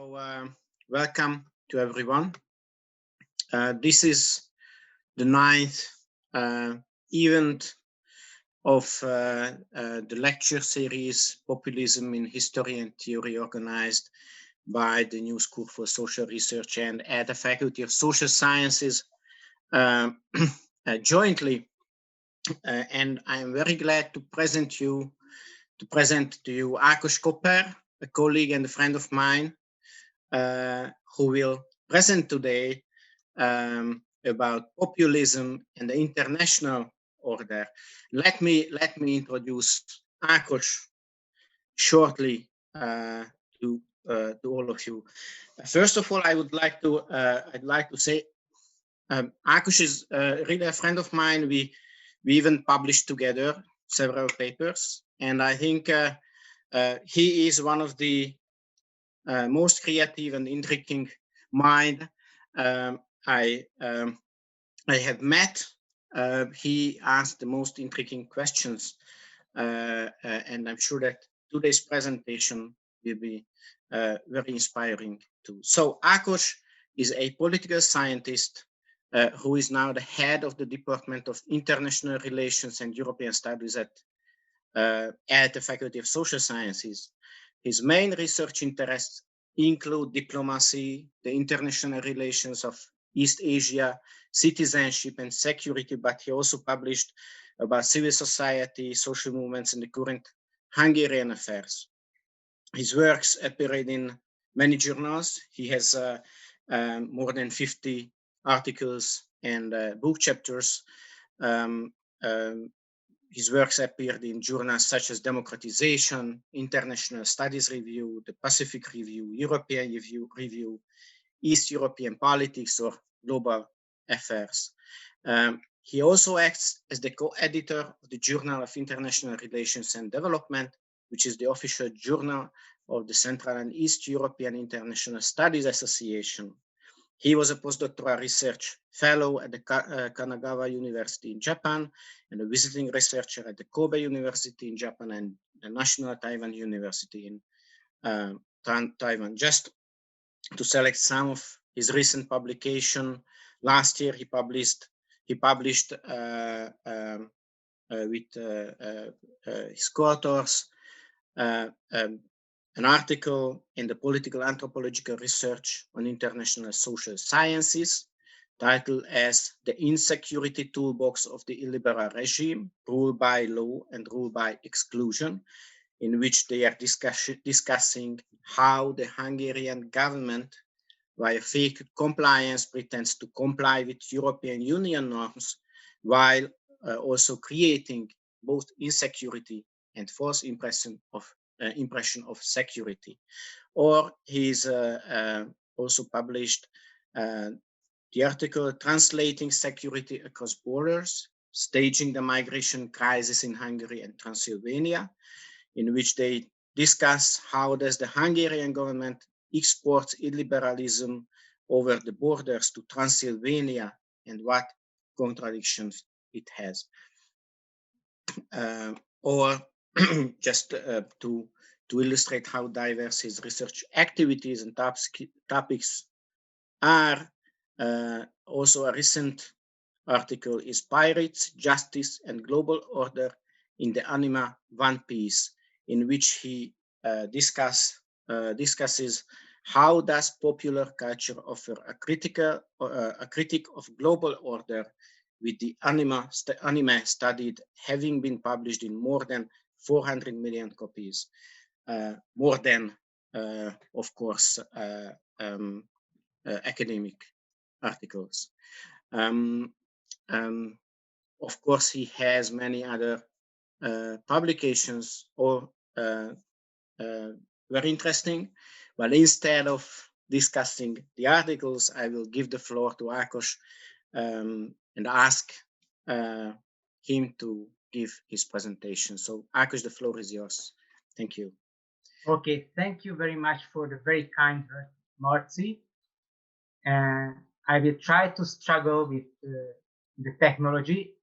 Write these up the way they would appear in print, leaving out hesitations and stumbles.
So, welcome to everyone. This is the ninth event of the lecture series Populism in History and Theory, organized by the New School for Social Research and at the Faculty of Social Sciences jointly. And I'm very glad to present to you Ákos Kopper, a colleague and a friend of mine, who will present today about populism and the international order. Let me introduce Ákos shortly to all of you. First of all, I'd like to say Ákos is really a friend of mine. We even published together several papers, and I think he is one of the most creative and intriguing mind I have met. He asked the most intriguing questions, and I'm sure that today's presentation will be very inspiring too. So Ákos is a political scientist who is now the head of the Department of International Relations and European Studies at the Faculty of Social Sciences. His main research interests include diplomacy, the international relations of East Asia, citizenship and security, but he also published about civil society, social movements, and the current Hungarian affairs. His works appeared in many journals. He has more than 50 articles and book chapters. His works appeared in journals such as Democratization, International Studies Review, the Pacific Review, European Review, East European Politics, or Global Affairs. He also acts as the co-editor of the Journal of International Relations and Development, which is the official journal of the Central and East European International Studies Association. He was a postdoctoral research fellow at the Kanagawa University in Japan and a visiting researcher at the Kobe University in Japan and the National Taiwan University in Taiwan. Just to select some of his recent publication, last year he published with his co-authors an article in the Political Anthropological Research on International Social Sciences, titled as The Insecurity Toolbox of the Illiberal Regime, Rule by Law and Rule by Exclusion, in which they are discussing how the Hungarian government, via fake compliance, pretends to comply with European Union norms, while also creating both insecurity and false impression of security. Or he's also published the article Translating Security Across Borders, Staging the Migration Crisis in Hungary and Transylvania, in which they discuss how does the Hungarian government export illiberalism over the borders to Transylvania and what contradictions it has. Or just to illustrate how diverse his research activities and topics are, also a recent article is Pirates, Justice and Global Order in the Anima One Piece, in which he discusses how does popular culture offer a critique of global order, with the anime studied having been published in more than 400 million copies, more than, of course, academic articles. Of course, he has many other publications, all very interesting. But instead of discussing the articles, I will give the floor to Ákos and ask him to give his presentation. So Ákos, the floor is yours. Thank you. Okay, thank you very much for the very kind word, Marci. And I will try to struggle with the technology,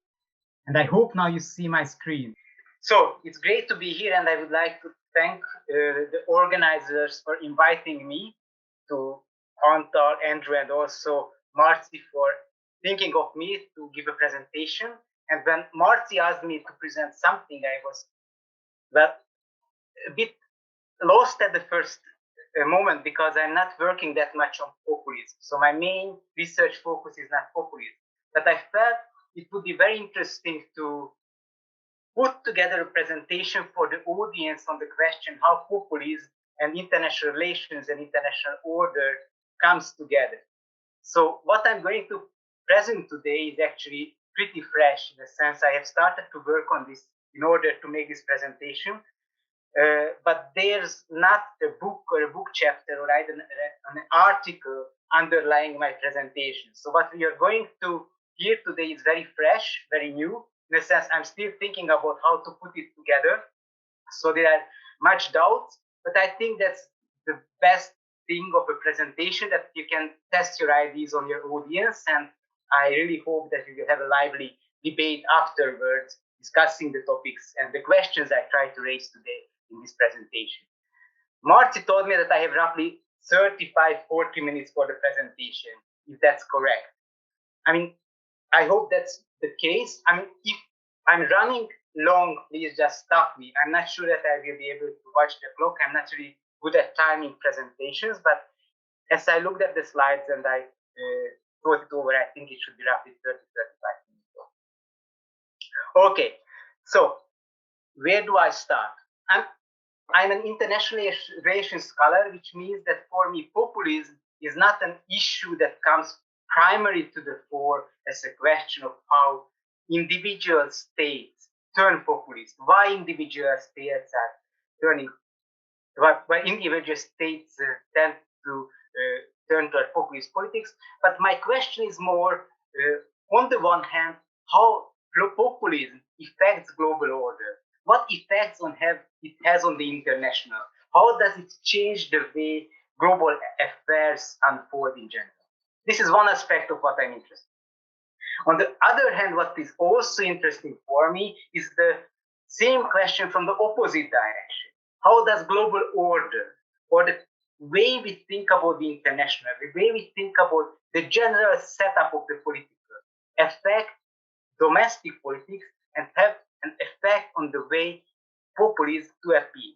and I hope now you see my screen. So it's great to be here, and I would like to thank the organizers for inviting me to Antal, Andrew, and also Marci for thinking of me to give a presentation. And when Marci asked me to present something, I was, well, a bit lost at the first moment because I'm not working that much on populism. So my main research focus is not populism. But I felt it would be very interesting to put together a presentation for the audience on the question how populism and international relations and international order comes together. So what I'm going to present today is actually pretty fresh, in the sense I have started to work on this in order to make this presentation. But there's not a book or a book chapter or either an article underlying my presentation. So what we are going to hear today is very fresh, very new. In a sense, I'm still thinking about how to put it together. So there are much doubts, but I think that's the best thing of a presentation, that you can test your ideas on your audience. And I really hope that we will have a lively debate afterwards, discussing the topics and the questions I try to raise today in this presentation. Marci told me that I have roughly 35-40 minutes for the presentation, if that's correct. I mean, I hope that's the case. I mean, if I'm running long, please just stop me. I'm not sure that I will be able to watch the clock. I'm not really good at timing presentations, but as I looked at the slides and I thought it over, I think it should be roughly 30-35 minutes. Okay, so where do I start? I'm an international relations scholar, which means that for me, populism is not an issue that comes primary to the fore as a question of how individual states turn populist, why individual states are turning, why individual states tend to turn toward populist politics. But my question is more, on the one hand, how populism affects global order. What effects it has on the international? How does it change the way global affairs unfold in general? This is one aspect of what I'm interested in. On the other hand, what is also interesting for me is the same question from the opposite direction. How does global order, or the way we think about the international, the way we think about the general setup of the political, affect domestic politics and have an effect on the way populism to appeal?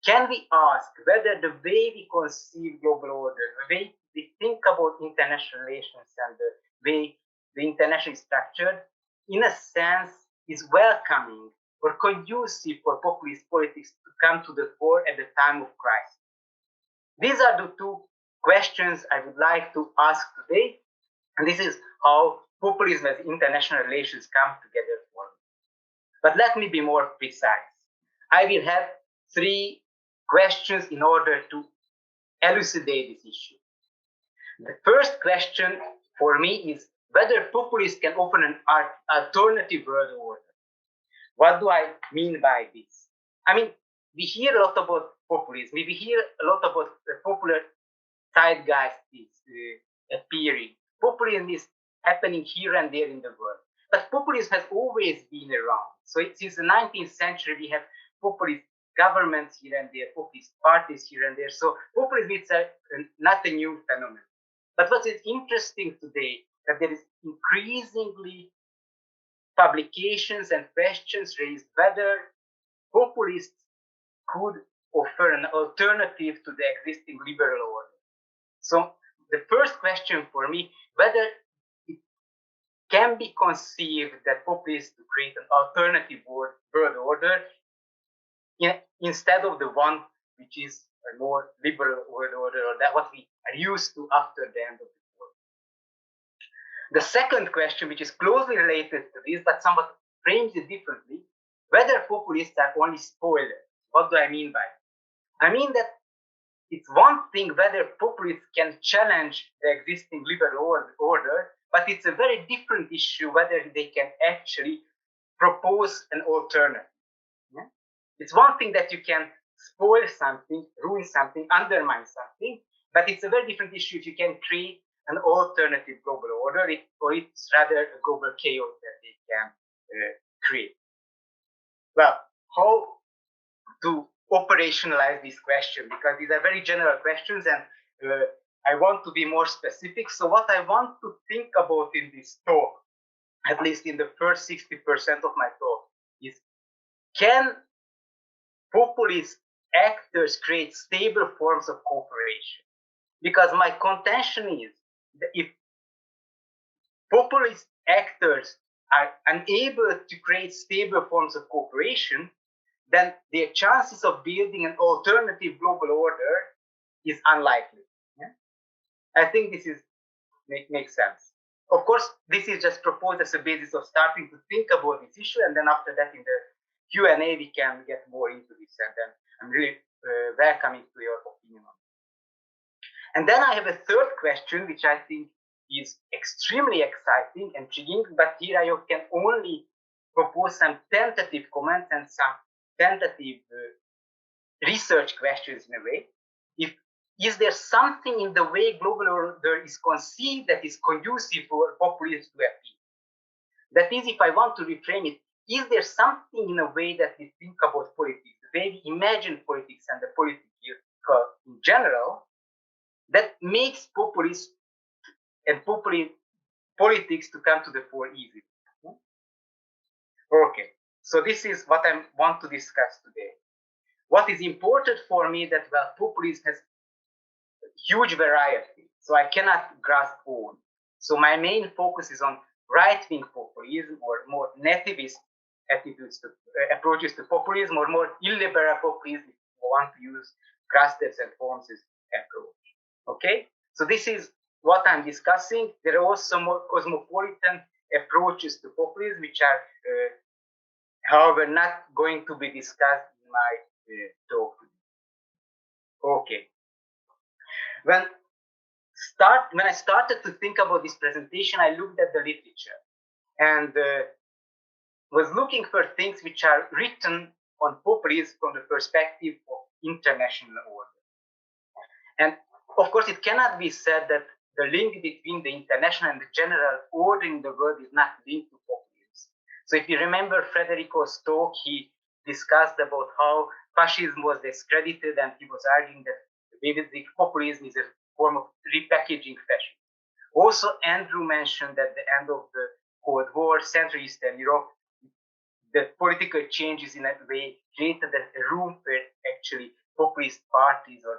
Can we ask whether the way we conceive global order, the way we think about international relations and the way the international is structured, in a sense, is welcoming or conducive for populist politics to come to the fore at the time of crisis? These are the two questions I would like to ask today, and this is how populism and international relations come together for me. But let me be more precise. I will have 3 questions in order to elucidate this issue. The first question for me is whether populists can offer an alternative world order. What do I mean by this? I mean, we hear a lot about populism. We hear a lot about the popular zeitgeist is appearing. Populism is happening here and there in the world. But populism has always been around. So since the 19th century, we have populist governments here and there, populist parties here and there. So populism is not a new phenomenon. But what is interesting today, that there is increasingly publications and questions raised whether populists could offer an alternative to the existing liberal order. So the first question for me, whether it can be conceived that populists to create an alternative world order instead of the one which is a more liberal world order, or that what we are used to after the end of the war. The second question, which is closely related to this, but somewhat frames it differently, whether populists are only spoilers. What do I mean by that? I mean that it's one thing whether populists can challenge the existing liberal order, but it's a very different issue whether they can actually propose an alternative. Yeah? It's one thing that you can spoil something, ruin something, undermine something, but it's a very different issue if you can create an alternative global order, or it's rather a global chaos that they can create. Well, how to operationalize this question? Because these are very general questions, and I want to be more specific. So what I want to think about in this talk, at least in the first 60% of my talk, is can populist actors create stable forms of cooperation? Because my contention is that if populist actors are unable to create stable forms of cooperation, then their chances of building an alternative global order is unlikely. Yeah? I think this is makes sense. Of course, this is just proposed as a basis of starting to think about this issue, and then after that, in the Q&A, we can get more into this, and then I'm really welcoming to your opinion on it. And then I have a third question, which I think is extremely exciting and intriguing, but here I can only propose some tentative comments and some tentative research questions in a way. Is there something in the way global order is conceived that is conducive for populists to appear? That is, if I want to reframe it, is there something in a way that we think about politics, the way we imagine politics and the political in general, that makes populists and politics to come to the fore easily? Okay, so this is what I want to discuss today. What is important for me that, well, populism has huge variety, so I cannot grasp all. So my main focus is on right-wing populism, or more nativist attitudes to approaches to populism, or more illiberal populism, if you want to use Krastev's and Holmes's approach. Okay, so this is what I'm discussing. There are also more cosmopolitan approaches to populism, which are, however, not going to be discussed in my talk today. Okay. When I started to think about this presentation, I looked at the literature and was looking for things which are written on populism from the perspective of international order. And of course, it cannot be said that the link between the international and the general order in the world is not linked to populism. So if you remember Federico's talk, he discussed about how fascism was discredited, and he was arguing that basically populism is a form of repackaging fascism. Also, Andrew mentioned at the end of the Cold War, Central Eastern Europe, the political changes in that way created a room for actually populist parties or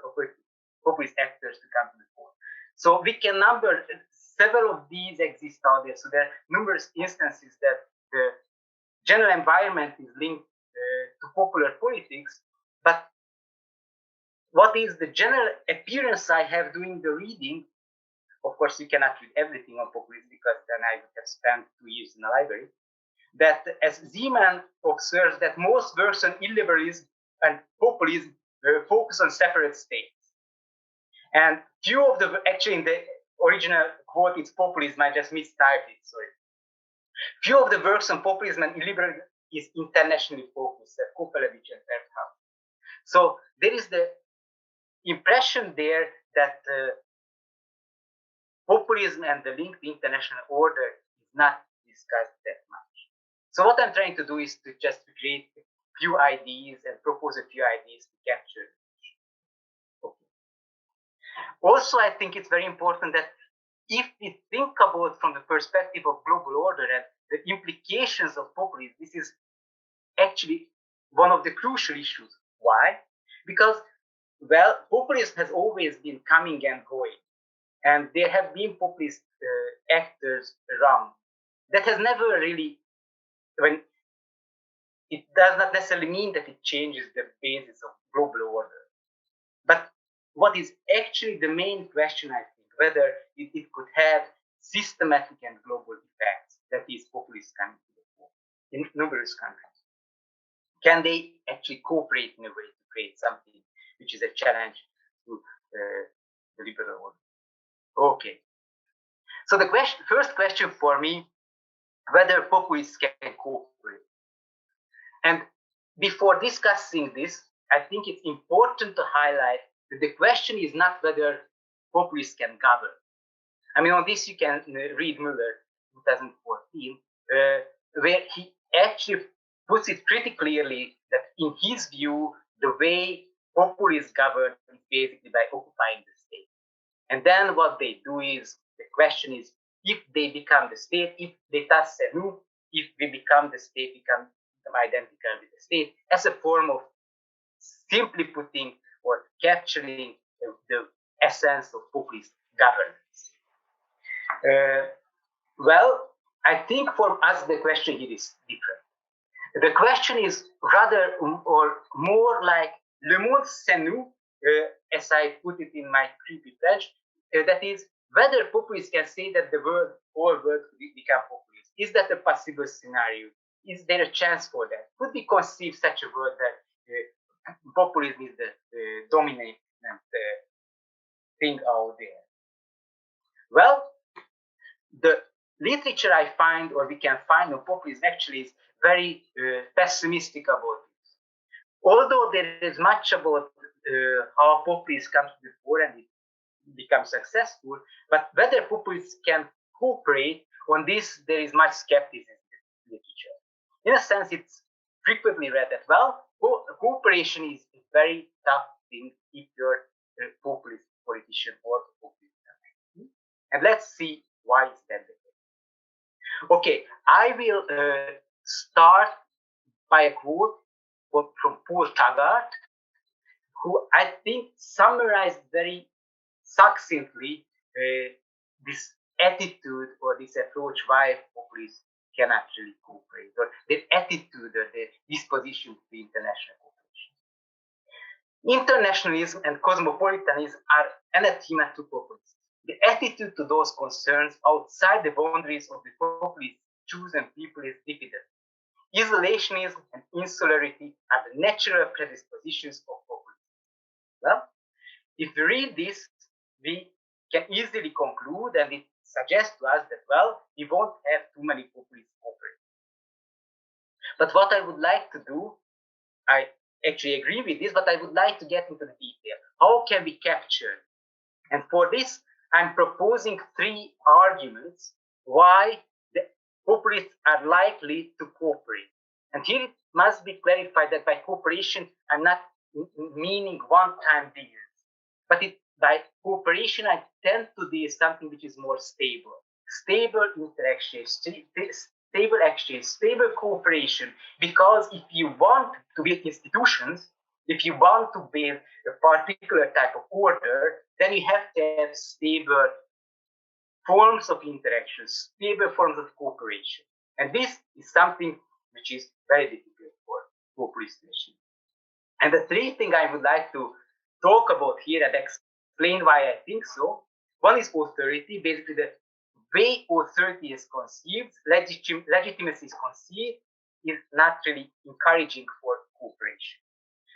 populist actors to come to the fore. So we can number several of these exist out there. So there are numerous instances that the general environment is linked to popular politics, but what is the general appearance I have doing the reading? Of course, you cannot read everything on populism, because then I would have spent 2 years in the library. That, as Zeman observes, that most works on illiberalism and populism focus on separate states. And few of the, actually in the original quote, it's populism, I just mistyped it, sorry. Few of the works on populism and illiberalism is internationally focused, that Kopelevich and Pertha. So there is the impression there that populism and the link to international order is not discussed that much. So what I'm trying to do is to just create a few ideas and propose a few ideas to capture. Okay. Also, I think it's very important that if we think about from the perspective of global order and the implications of populism, this is actually one of the crucial issues. Why? Because, well, populism has always been coming and going, and there have been populist actors around. That has never really, it does not necessarily mean that it changes the basis of global order. But what is actually the main question, I think, whether it could have systematic and global effects, that is, populists coming to the fore in numerous countries. Can they actually cooperate in a way to create something which is a challenge to the liberal order? Okay. So the first question for me, whether populists can cooperate. And before discussing this, I think it's important to highlight that the question is not whether populists can govern. I mean, on this you can read Müller, 2014, where he actually puts it pretty clearly that in his view, the way populists govern is basically by occupying the state. And then what they do is, the question is, if they become the state, if l'état c'est nous, if we become the state, become identical with the state, as a form of simply putting or capturing the essence of populist governance. Well, I think for us the question here is different. The question is rather or more like le monde c'est nous, as I put it in my creepy French, that is, whether populists can say that the whole world could become populist. Is that a possible scenario? Is there a chance for that? Could we conceive such a world that populism is the dominant thing out there? Well, the literature I find, or we can find on populism, actually is very pessimistic about this. Although there is much about how populists come to the fore and it becomes successful, but whether populists can cooperate on this, there is much skepticism in the literature. In a sense, it's frequently read that, well, cooperation is a very tough thing if you're a populist politician or a populist government. And let's see why is that the case. Okay, I will start by a quote from Paul Taggart, who I think summarized very succinctly this attitude or this approach why populists can actually cooperate, or their attitude or their disposition to international cooperation. Internationalism and cosmopolitanism are anathema to populists. The attitude to those concerns outside the boundaries of the populist chosen people is diffident. Isolationism and insularity are the natural predispositions of populism. Well, if we read this, we can easily conclude, and it suggests to us that, well, we won't have too many populists operating. But what I would like to do, I actually agree with this, but I would like to get into the detail. How can we capture? And for this, I'm proposing 3 arguments why the populists are likely to cooperate. And here it must be clarified that by cooperation, I'm not meaning one-time deals, but by cooperation, I tend to do something which is more stable. Stable interaction, stable exchange, stable cooperation. Because if you want to build institutions, if you want to build a particular type of order, then you have to have stable forms of interaction, stable forms of cooperation. And this is something which is very difficult for populist regimes. And the 3 things I would like to talk about here and explain why I think so. One is authority, basically the way authority is conceived, legitimacy is conceived, is not really encouraging for cooperation.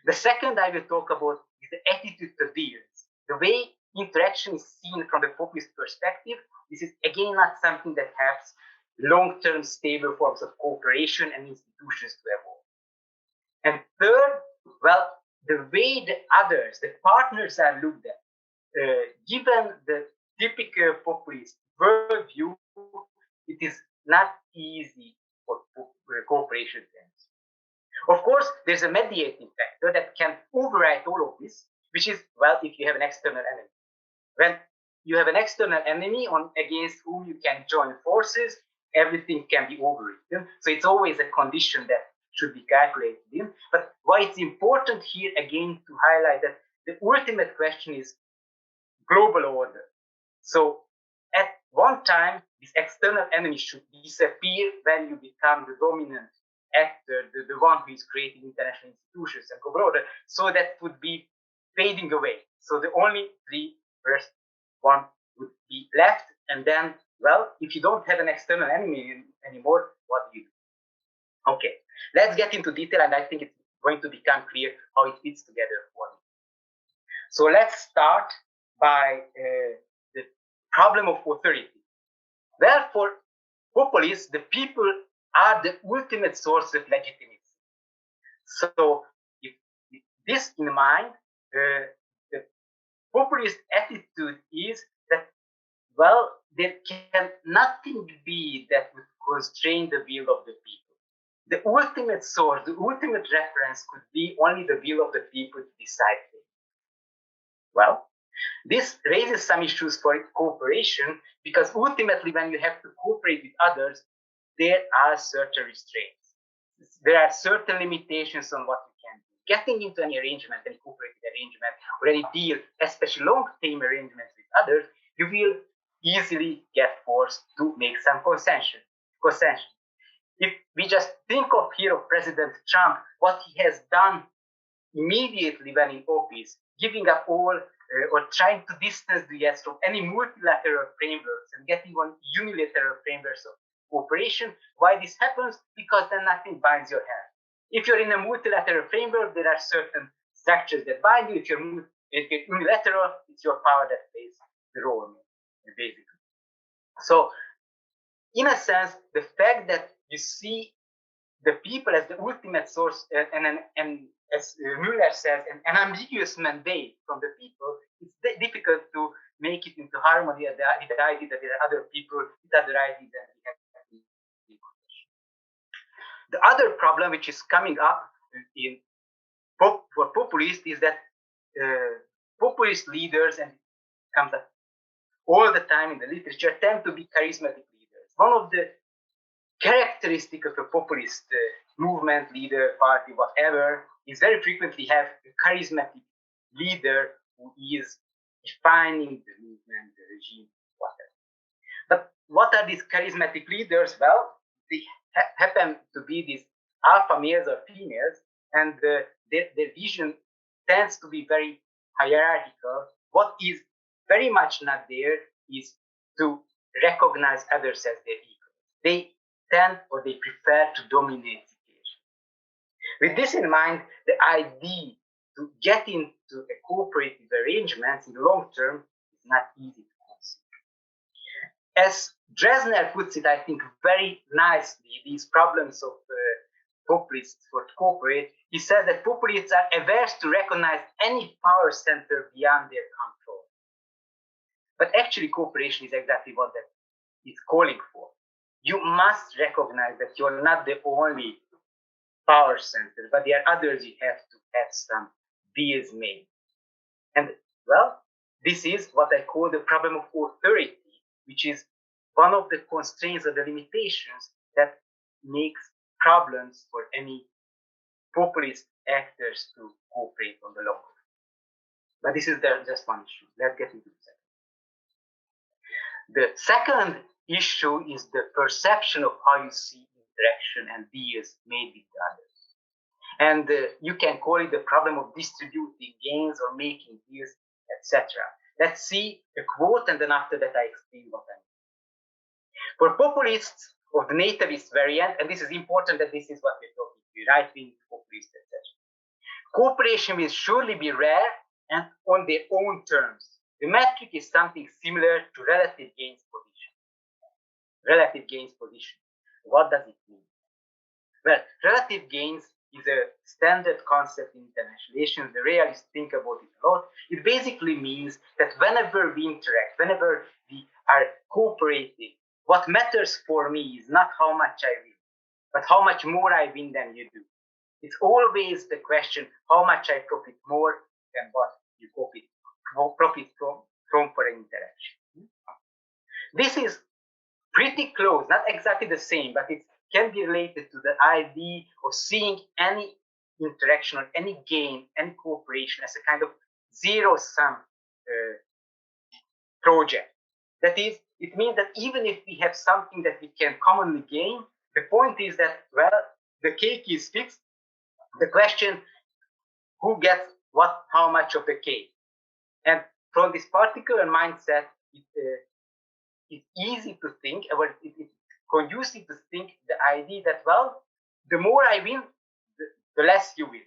The second I will talk about is the attitude to deals. The way interaction is seen from the populist perspective, this is again not something that helps long-term stable forms of cooperation and institutions to evolve. And third, well, the way the others, the partners are looked at, given the typical populist worldview, it is not easy for cooperation terms. Of course, there's a mediating factor that can override all of this, which is, well, if you have an external enemy. When you have an external enemy against whom you can join forces, everything can be overridden. So it's always a condition that should be calculated in. But why it's important here again to highlight that the ultimate question is global order. So at one time, this external enemy should disappear when you become the dominant actor, the one who is creating international institutions and global order. So that would be fading away. So the only 3 first one would be left. And then, well, if you don't have an external enemy anymore, what do you do? Okay, let's get into detail, and I think it's going to become clear how it fits together for me. So let's start by the problem of authority. Well, for populists, the people are the ultimate source of legitimacy. So if this in mind, the populist attitude is that, well, there can nothing be that would constrain the will of the people. The ultimate source, the ultimate reference could be only the will of the people to decide things. Well, This raises some issues for cooperation, because ultimately when you have to cooperate with others, there are certain restraints. There are certain limitations on what you can do. Getting into any arrangement, any cooperative arrangement, or any deal, especially long-term arrangements with others, you will easily get forced to make some concession. If we just think of here of President Trump, what he has done immediately when in office, giving up all or trying to distance the US from any multilateral frameworks and getting on unilateral frameworks of cooperation. Why this happens? Because then nothing binds your hand. If you're in a multilateral framework, there are certain structures that bind you. If you're unilateral, it's your power that plays the role, basically. So, in a sense, the fact that you see the people as the ultimate source and as Müller says, an ambiguous mandate from the people, it's difficult to make it into harmony with the idea that there are other people with other ideas that we have. The other problem which is coming up for populists is that populist leaders, and comes up all the time in the literature, tend to be charismatic leaders. One of the characteristics of a populist movement, leader, party, whatever, is very frequently have a charismatic leader who is defining the movement, the regime, whatever. But what are these charismatic leaders? Well, they happen to be these alpha males or females, and their vision tends to be very hierarchical. What is very much not there is to recognize others as their equals. They tend or they prefer to dominate the situation. With this in mind, the idea to get into a cooperative arrangement in the long term is not easy to conceive. As Dresner puts it, I think very nicely, these problems of populists for to cooperate, he says that populists are averse to recognize any power center beyond their control. But actually, cooperation is exactly what that is calling for. You must recognize that you're not the only power center, but there are others you have to have some deals made. And well, this is what I call the problem of authority, which is one of the constraints or the limitations that makes problems for any populist actors to cooperate on the long run. But this is just one issue. Let's get into the second issue is the perception of how you see interaction and deals made with others. And you can call it the problem of distributing gains or making deals, etc. Let's see a quote, and then after that I explain what I mean. For populists of the nativist variant, and this is important that this is what we're talking about, right-wing populists, etc. Cooperation will surely be rare and on their own terms. The metric is something similar to relative gains position. Relative gains position. What does it mean? Well, relative gains is a standard concept in international relations. The realists think about it a lot. It basically means that whenever we interact, whenever we are cooperating, what matters for me is not how much I win, but how much more I win than you do. It's always the question, how much I profit more than what you profit from for an interaction. This is pretty close, not exactly the same, but it can be related to the idea of seeing any interaction or any gain, any cooperation as a kind of zero-sum project. That is, it means that even if we have something that we can commonly gain, the point is that, well, the cake is fixed. The question, who gets what, how much of the cake? And from this particular mindset, it's easy to think, or it's conducive to think the idea that, well, the more I win, the less you win.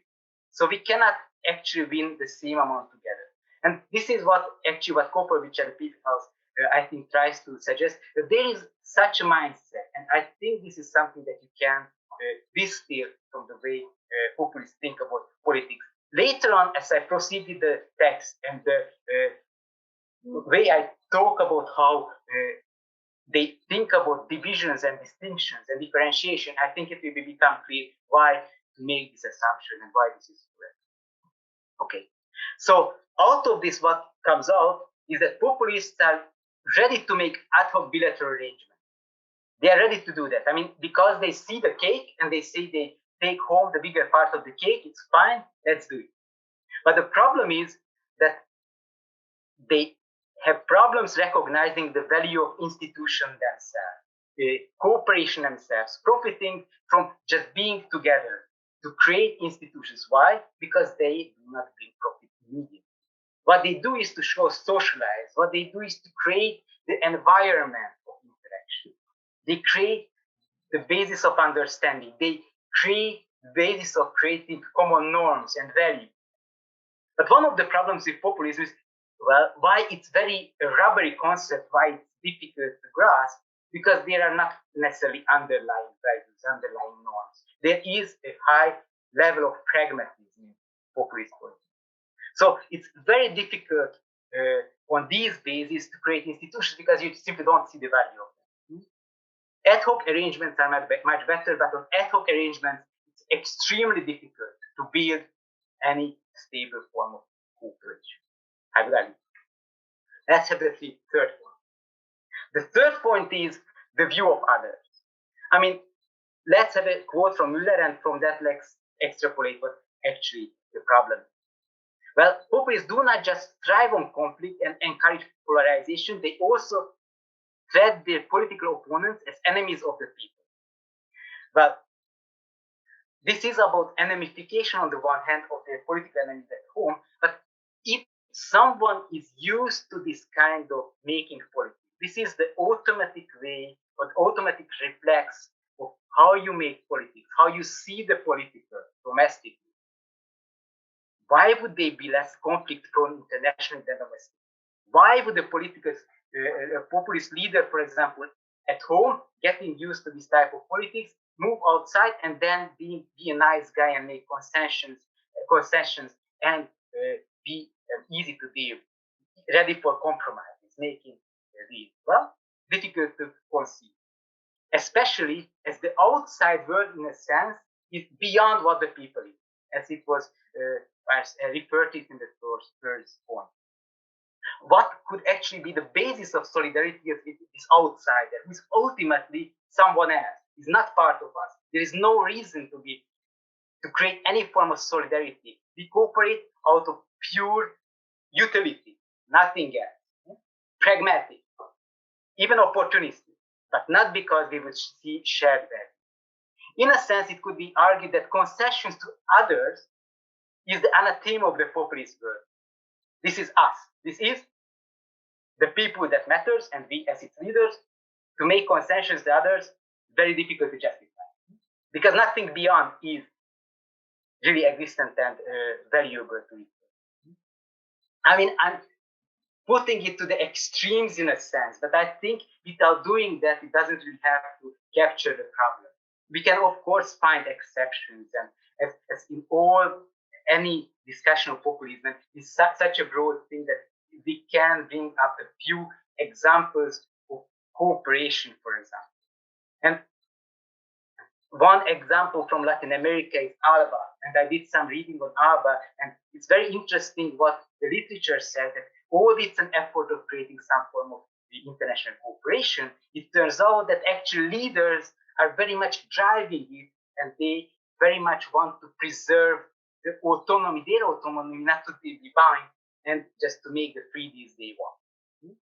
So we cannot actually win the same amount together. And this is what Kopper, which and Peterhouse, I think, tries to suggest, that there is such a mindset. And I think this is something that you can distill from the way populists think about politics. Later on, as I proceed with the text and the way I talk about how they think about divisions and distinctions and differentiation, I think it will become clear why to make this assumption and why this is correct. Okay, so out of this, what comes out is that populists are ready to make ad hoc bilateral arrangements. They are ready to do that. I mean, because they see the cake and they say they take home the bigger part of the cake, it's fine, let's do it. But the problem is that they have problems recognizing the value of institutions themselves, the cooperation themselves, profiting from just being together to create institutions. Why? Because they do not bring profit immediately. What they do is to socialize. What they do is to create the environment of interaction. They create the basis of understanding. They create the basis of creating common norms and values. But one of the problems with populism is, well, why it's very a rubbery concept, why it's difficult to grasp, because there are not necessarily underlying values, underlying norms. There is a high level of pragmatism in populist politics. So it's very difficult on these bases to create institutions because you simply don't see the value of them. Ad hoc arrangements are much better, but on ad hoc arrangements, it's extremely difficult to build any stable form of cooperation. Let's have the third point. The third point is the view of others. I mean, let's have a quote from Müller, and from that let's extrapolate what actually the problem is. Well, populists do not just thrive on conflict and encourage polarization, they also treat their political opponents as enemies of the people. But this is about enemification on the one hand of their political enemies at home, but if someone is used to this kind of making politics, this is the automatic way or the automatic reflex of how you make politics, how you see the political domestically. Why would they be less conflict-prone internationally than domestic? Why would the political populist leader, for example, at home, getting used to this type of politics, move outside and then be a nice guy and make concessions and be easy to deal, ready for compromises, making a deal? Well, difficult to conceive, especially as the outside world, in a sense, is beyond what the people is, as it was referred to in the first point. What could actually be the basis of solidarity with this outsider, who is ultimately someone else, is not part of us? There is no reason to create any form of solidarity. We cooperate out of pure utility, nothing else. Pragmatic, even opportunistic, but not because we would see shared value. In a sense, it could be argued that concessions to others is the anathema of the populist world. This is us. This is the people that matters, and we as its leaders, to make concessions to others, very difficult to justify. Because nothing beyond is really existent and valuable to it. I mean, I'm putting it to the extremes in a sense, but I think without doing that, it doesn't really have to capture the problem. We can, of course, find exceptions, and as in any discussion of populism, is such a broad thing that we can bring up a few examples of cooperation, for example. And one example from Latin America is ALBA, and I did some reading on ALBA, and it's very interesting what the literature said, that although it's an effort of creating some form of international cooperation, it turns out that actual leaders are very much driving it, and they very much want to preserve the autonomy, their autonomy, not to be bound and just to make the freebies they want.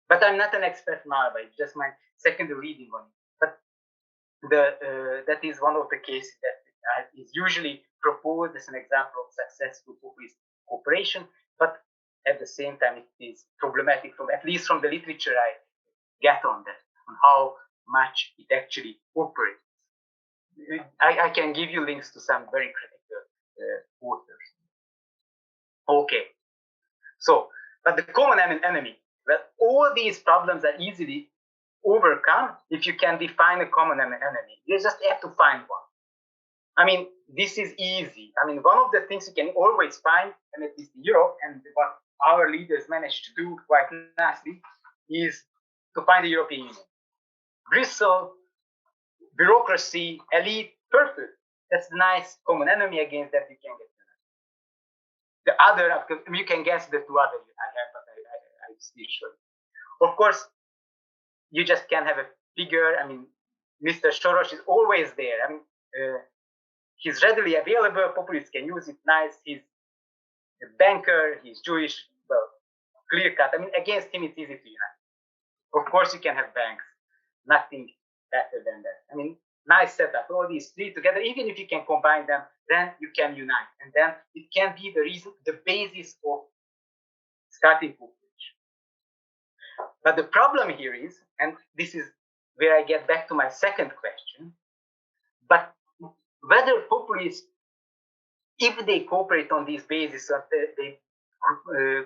But I'm not an expert in ALBA, it's just my secondary reading on it. But that is one of the cases that is usually proposed as an example of successful populist cooperation, but at the same time it is problematic, at least from the literature I get on that, on how much it actually operates. I can give you links to some very critical authors. Okay, so, but the common enemy, well, all these problems are easily overcome if you can define a common enemy. You just have to find one. I mean, this is easy. I mean, one of the things you can always find, and at least in Europe, and what our leaders managed to do quite nicely, is to find the European Union. Brussels, bureaucracy, elite, perfect. That's a nice common enemy. Against that you can get. the other, you can guess the two other I have, but I still show you. Of course, you just can't have a figure. I mean, Mr. Soros is always there. I mean, he's readily available. Populists can use it. Nice. He's a banker. He's Jewish. Well, clear cut. I mean, against him, it's easy to unite. Of course, you can have banks. Nothing better than that. I mean, nice setup. All these three together, even if you can combine them, then you can unite. And then it can be the reason, the basis of starting populism. But the problem here is, and this is where I get back to my second question, but whether populists, if they cooperate on this basis, of they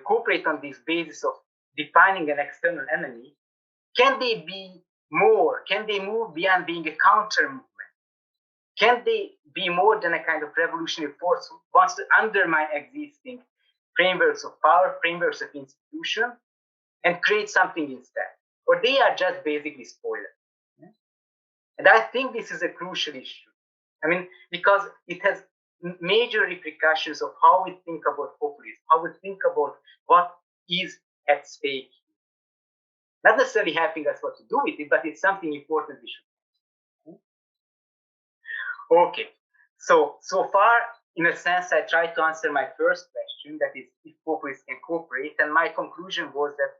cooperate on this basis of defining an external enemy, can they be more? Can they move beyond being a counter movement? Can they be more than a kind of revolutionary force who wants to undermine existing frameworks of power, frameworks of institution, and create something instead? Or they are just basically spoilers. And I think this is a crucial issue. I mean, because it has major repercussions of how we think about populism, how we think about what is at stake. Not necessarily helping us what to do with it, but it's something important we should. Okay, so far, in a sense, I tried to answer my first question, that is, if populists can cooperate, and my conclusion was that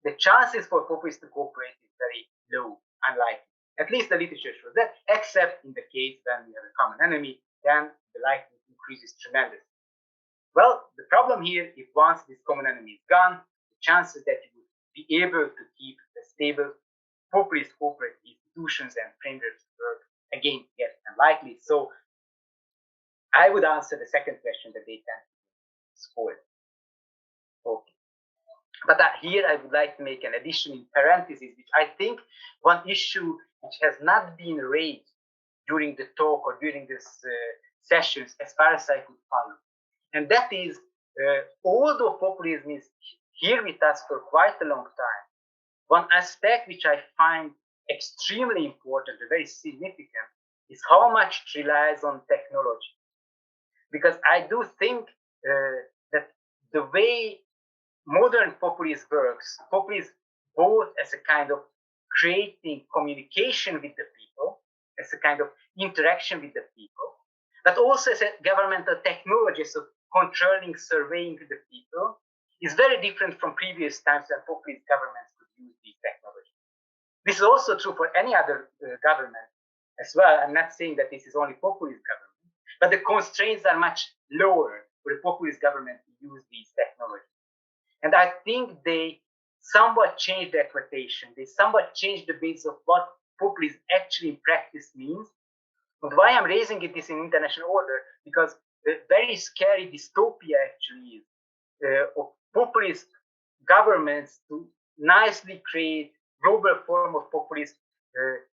the chances for populists to cooperate is very low, unlikely. At least the literature shows that, except in the case when we have a common enemy, then the likelihood increases tremendously. Well, the problem here, if once this common enemy is gone, the chances that you would be able to keep a stable populist corporate institutions and frameworks work again get unlikely. So I would answer the second question, that they tend to spoil. Okay. But here I would like to make an addition in parentheses, which I think one issue which has not been raised during the talk or during this sessions as far as I could follow. And that is, although populism is here with us for quite a long time, one aspect which I find extremely important, very significant, is how much it relies on technology. Because I do think that the way modern populism works, populism both as a kind of creating communication with the people, as a kind of interaction with the people, but also as a governmental technology, so controlling, surveying the people, is very different from previous times when populist governments could use these technologies. This is also true for any other government as well. I'm not saying that this is only populist government, but the constraints are much lower for a populist government to use these technologies. And I think they somewhat changed the equation. They somewhat changed the basis of what populism actually in practice means. And why I'm raising it is in international order, because the very scary dystopia actually is of populist governments to nicely create global form of populist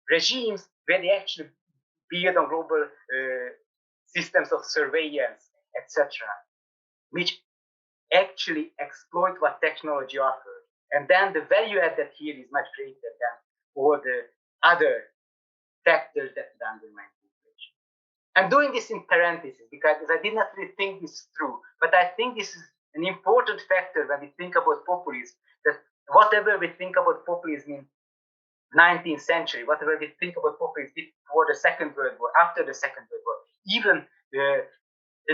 regimes where they actually build on global systems of surveillance, etc., which actually exploit what technology offers. And then the value added here is much greater than all the other factors that would undermine population. I'm doing this in parentheses because I did not really think this through, but I think this is an important factor when we think about populism, that whatever we think about populism in 19th century, whatever we think about populism before the Second World War, after the Second World War, even the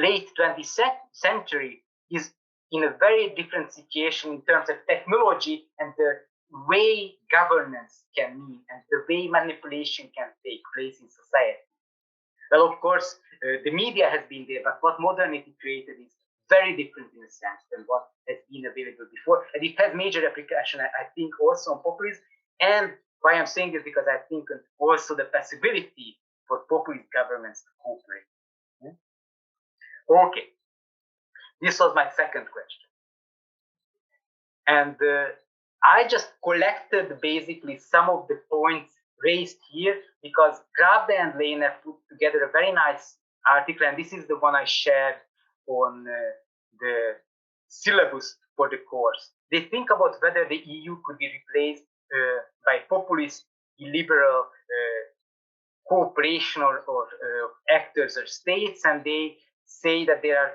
late 20th century, is in a very different situation in terms of technology and the way governance can mean and the way manipulation can take place in society. Well, of course, the media has been there, but what modernity created is very different in a sense than what has been available before. And it has major repercussion, I think, also on populism. And why I'm saying this, because I think also the possibility for populist governments to cooperate. Okay. This was my second question. And I just collected basically some of the points raised here because Grabde and Lehner put together a very nice article, and this is the one I shared on the syllabus for the course. They think about whether the EU could be replaced by populist, illiberal cooperation or actors or states, and they say that there are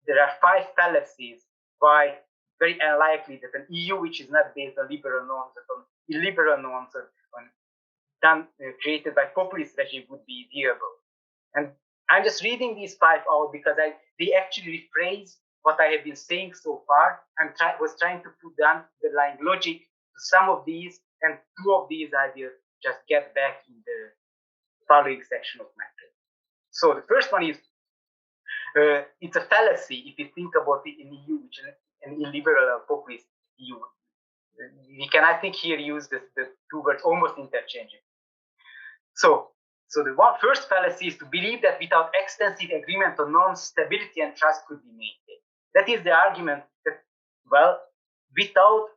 there are 5 fallacies why very unlikely that an EU which is not based on liberal norms, but on illiberal norms, created by populist regime would be viable. And I'm just reading these 5 out because they actually rephrase what I have been saying so far. Was trying to put down the line logic to some of these, and 2 of these I will just get back in the following section of my talk. So the first one is, it's a fallacy if you think about it in EU, which is an illiberal or populist EU. We can, I think, here use the 2 words almost interchangeably. So the first fallacy is to believe that without extensive agreement on norms, stability and trust could be maintained. That is the argument that, well, without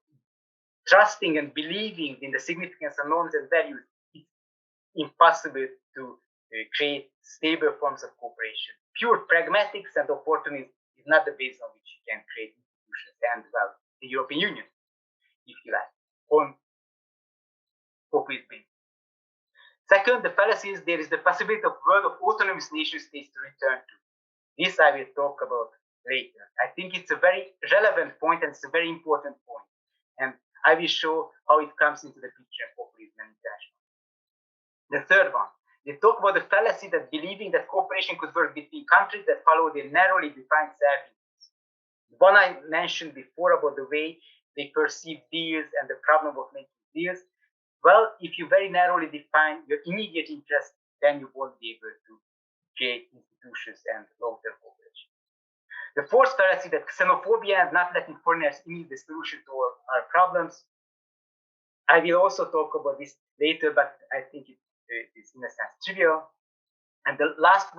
trusting and believing in the significance of norms and values, it's impossible to create stable forms of cooperation. Pure pragmatics and opportunism is not the basis on which you can create institutions and, well, the European Union, if you like, on populist basis. Second, the fallacy is there is the possibility of world of autonomous nation states to return to. This I will talk about later. I think it's a very relevant point and it's a very important point. And I will show how it comes into the picture of populism and international. The third one, they talk about the fallacy that believing that cooperation could work between countries that follow their narrowly defined self-interests. The one I mentioned before about the way they perceive deals and the problem of making deals. Well, if you very narrowly define your immediate interest, then you won't be able to create institutions and long-term cooperation. The fourth fallacy that xenophobia and not letting foreigners in is the solution to all our problems. I will also talk about this later, but I think it is in a sense trivial. And the last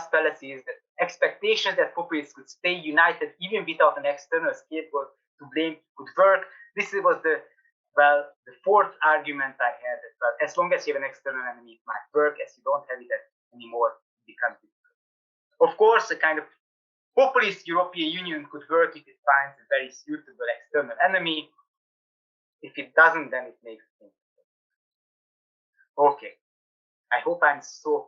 fallacy is that expectations that populists could stay united even without an external scapegoat to blame could work. This was the fourth argument I had, that, well, as long as you have an external enemy, it might work. As you don't have it anymore, it becomes difficult. Of course, a kind of populist European Union could work if it finds a very suitable external enemy. If it doesn't, then it makes things difficult. Okay, I hope I'm so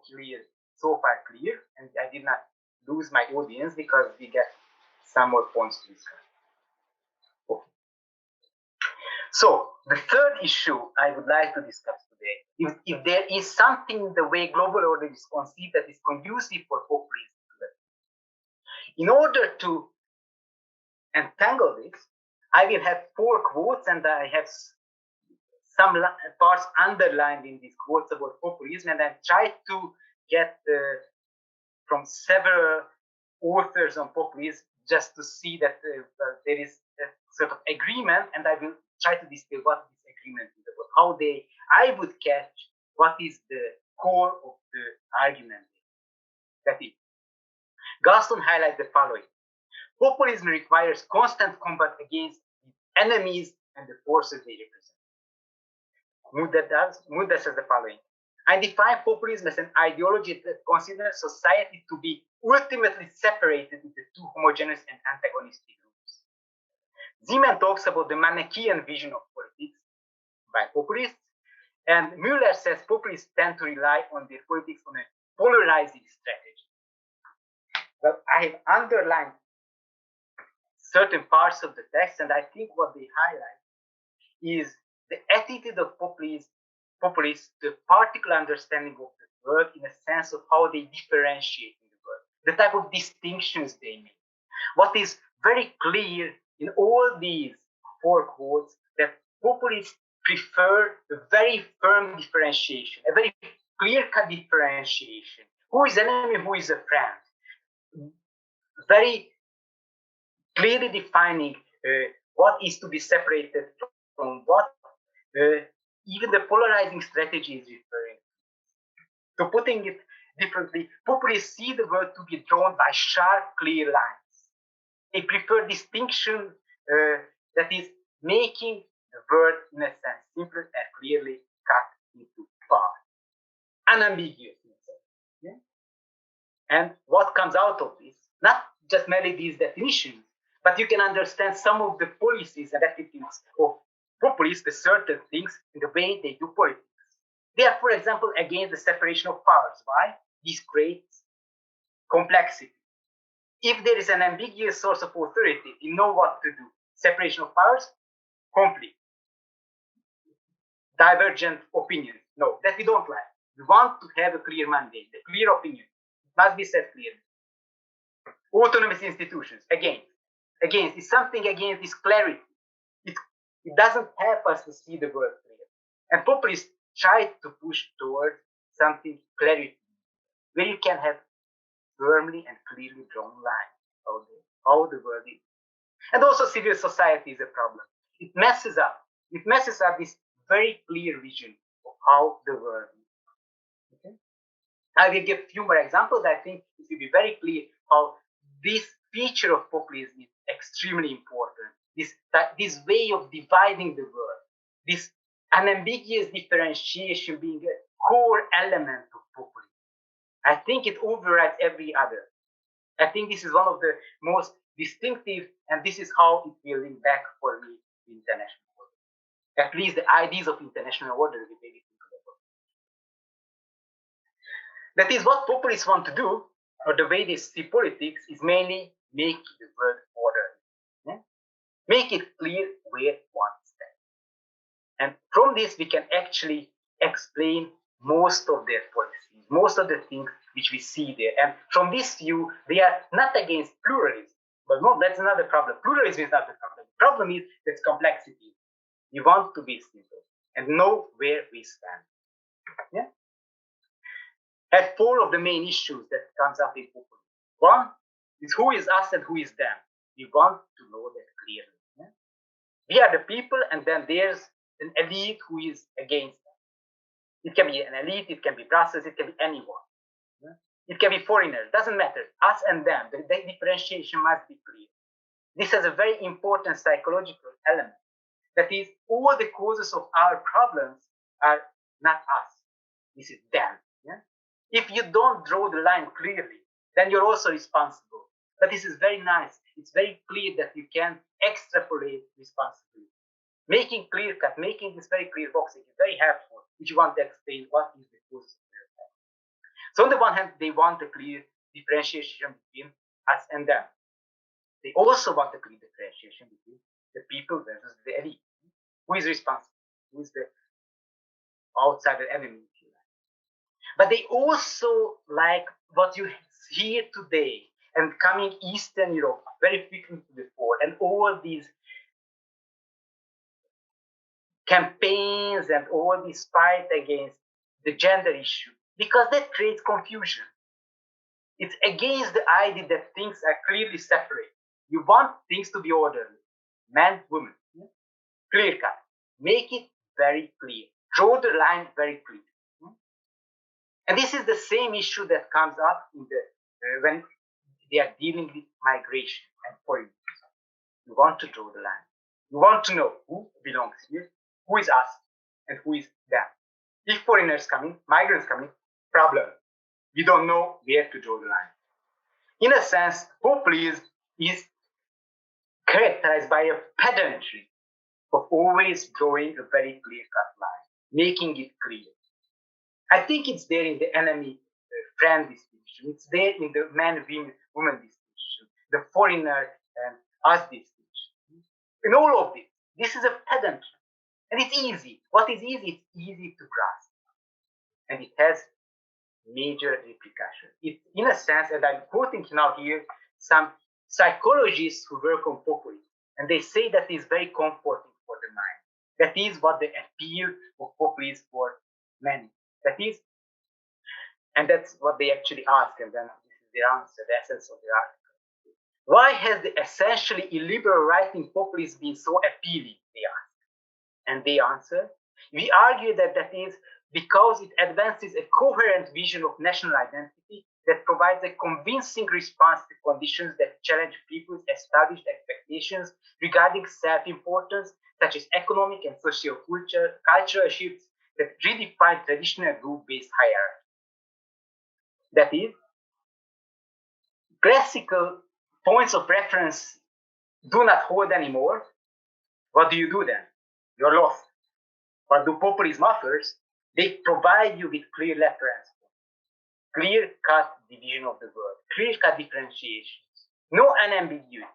far clear, and I did not lose my audience because we get some more points to discuss. Okay. So the third issue I would like to discuss today, if there is something in the way global order is conceived that is conducive for populism, in order to entangle this, I will have 4 quotes, and I have some parts underlined in these quotes about populism, and I tried to get from several authors on populism just to see that there is a sort of agreement, and I will try to distill what this agreement is about, how I would catch what is the core of the argument. That is, Gaston highlights the following. Populism requires constant combat against the enemies and the forces they represent. Muda says the following. I define populism as an ideology that considers society to be ultimately separated into 2 homogeneous and antagonistic groups. Zeman talks about the Manichaean vision of politics by populists, and Müller says populists tend to rely on their politics on a polarizing strategy. Well, I have underlined certain parts of the text, and I think what they highlight is the attitude of populists, the particular understanding of the world in a sense of how they differentiate in the world, the type of distinctions they make. What is very clear in all these 4 quotes, that populists prefer a very firm differentiation, a very clear-cut differentiation. Who is enemy, who is a friend? Very clearly defining what is to be separated from what. Even the polarizing strategy is referring to. Putting it differently, populists see the world to be drawn by sharp, clear lines. They prefer distinction that is making the world, in a sense, simpler and clearly cut into parts, unambiguous in a sense. Yeah? And what comes out of this, not just merely these definitions, but you can understand some of the policies and attitudes of populists, the certain things in the way they do politics. They are, for example, against the separation of powers. Why? This creates complexity. if there is an ambiguous source of authority, we know what to do. Separation of powers, conflict, divergent opinions. No, that we don't like. We want to have a clear mandate, a clear opinion. It must be said clearly. Autonomous institutions, against is something against this clarity. It doesn't help us to see the world clearly. And populists try to push towards something clarity, where you can have firmly and clearly drawn lines how the world is. And also civil society is a problem. It messes up this very clear vision of how the world is. Okay? I will give a few more examples. I think it will be very clear how this feature of populism is extremely important. This way of dividing the world, this unambiguous differentiation being a core element of populism. I think it overrides every other. I think this is one of the most distinctive, and this is how it will link back for me to international order. At least the ideas of international order will be very simple. That is what populists want to do, or the way they see politics is mainly make the world order. Yeah? Make it clear where one stands. And from this, we can actually explain most of their policies, most of the things which we see there. And from this view, they are not against pluralism. But no, that's another problem. Pluralism is not the problem. The problem is that's complexity. We want to be simple and know where we stand. Yeah? Have four of the main issues that comes up in populism. One is who is us and who is them. We want to know that clearly. Yeah? We are the people, and then there's an elite who is against them. It can be an elite, it can be Brussels, it can be anyone. Yeah? It can be foreigners, doesn't matter. Us and them, the differentiation must be clear. This has a very important psychological element. That is, all the causes of our problems are not us. This is them. Yeah? If you don't draw the line clearly, then you're also responsible. But this is very nice. It's very clear that you can extrapolate responsibility. Making clear cut, making this very clear boxing is very helpful if you want to explain what is the cause of their problem. So on the one hand, they want a clear differentiation between us and them. They also want a clear differentiation between the people versus the elite. Who is responsible? Who is the outsider enemy, if you like? But they also like what you hear today and coming Eastern Europe very frequently before, and all these campaigns and all this fight against the gender issue, because that creates confusion. It's against the idea that things are clearly separate. You want things to be orderly. Man, woman. Clear cut. Make it very clear. Draw the line very clear. And this is the same issue that comes up in when they are dealing with migration and foreigners. You want to draw the line. You want to know who belongs here, who is us, and who is them. If foreigners come in, migrants come in, problem. We don't know where to draw the line. In a sense, populism is characterized by a pedantry of always drawing a very clear-cut line, making it clear. I think it's there in the enemy-friend distinction. It's there in the man-woman distinction, the foreigner and us distinction. In all of this is a pedantry. And it's easy. What is easy? It's easy to grasp. And it has major repercussions. It's, in a sense, and I'm quoting now here some psychologists who work on populism, and they say that it's very comforting for the mind. That is what the appeal of populism for many. That is, and that's what they actually ask, and then this is their answer, the essence of the article. Why has the essentially illiberal right-wing populism been so appealing, they ask. And they answer, we argue that is because it advances a coherent vision of national identity that provides a convincing response to conditions that challenge people's established expectations regarding self-importance, such as economic and socio-cultural shifts that redefine traditional group-based hierarchy. That is, classical points of reference do not hold anymore. What do you do then? You're lost. What do populism offers? They provide you with clear reference points, clear-cut division of the world, clear-cut differentiations. no unambiguity.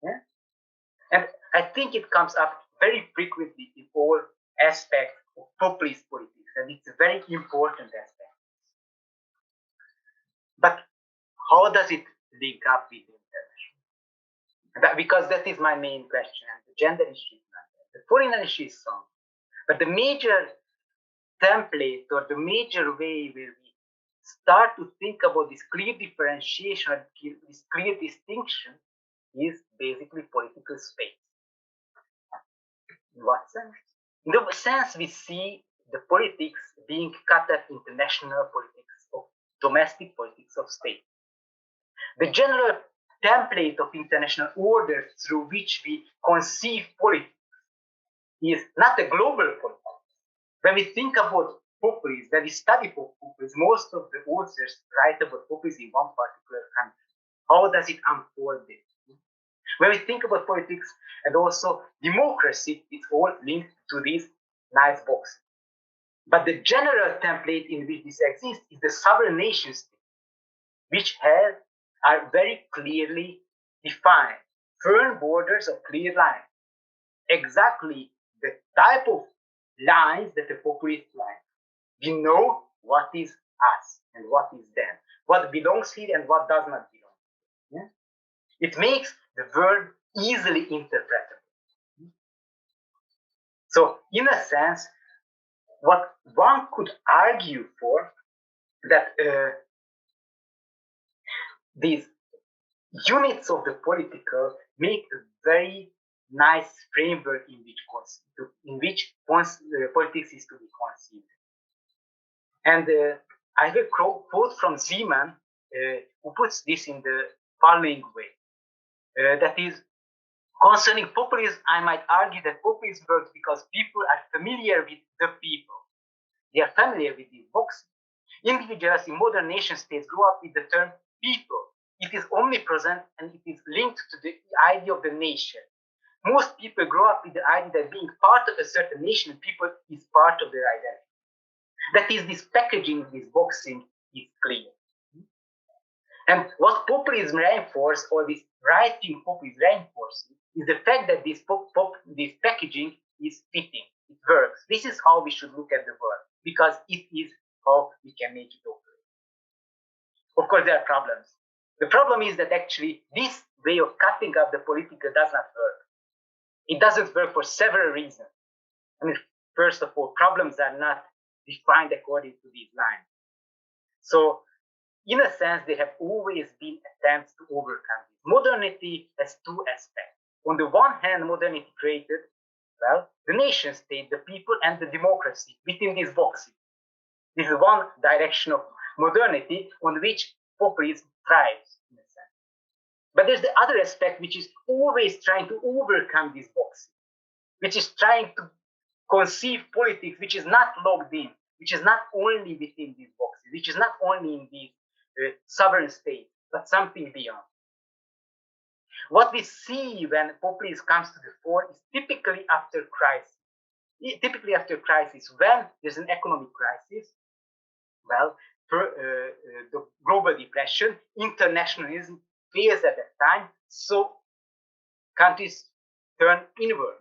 Yeah? And I think it comes up very frequently in all aspects of populist politics, and it's a very important aspect. But how does it link up with the international? Because that is my main question, and the gender issue is not there. The foreign issue is some. But the major template or the major way where we start to think about this clear differentiation, this clear distinction, is basically political space. In what sense? In the sense we see the politics being cut up into national politics of domestic politics of state. The general template of international order through which we conceive politics is not a global politics. When we think about populism, when we study populism, most of the authors write about populism in one particular country. How does it unfold there? When we think about politics and also democracy, it's all linked to these nice boxes. But the general template in which this exists is the sovereign nation state, which are very clearly defined, firm borders of clear lines. Exactly the type of lines that the populists line. We know what is us and what is them, what belongs here and what does not belong. Yeah? It makes the world easily interpretable. So, in a sense, what one could argue for that these units of the political make a very nice framework in which politics is to be conceived. And I have a quote from Zeman who puts this in the following way. That is, concerning populism, I might argue that populism works because people are familiar with the people. They are familiar with these boxes. Individuals in modern nation states grow up with the term people. It is omnipresent and it is linked to the idea of the nation. Most people grow up with the idea that being part of a certain nation, people is part of their identity. That is, this packaging, this boxing is clear. And what populism reinforces, or this right-wing populism reinforces, is the fact that this packaging is fitting. It works. This is how we should look at the world, because it is how we can make it operate. Of course, there are problems. The problem is that actually this way of cutting up the political does not work. It doesn't work for several reasons. I mean, first of all, problems are not defined according to these lines. So, in a sense, there have always been attempts to overcome this. Modernity has two aspects. On the one hand, modernity created, well, the nation state, the people, and the democracy within these boxes. This is one direction of modernity on which populism thrives, in a sense. But there's the other aspect, which is always trying to overcome these boxes, which is trying to conceive politics which is not logged in, which is not only within these boxes, which is not only in these sovereign states, but something beyond. What we see when populism comes to the fore is typically after crisis. Typically after crisis, when there's an economic crisis, well, the global depression, internationalism fails at that time, so countries turn inward.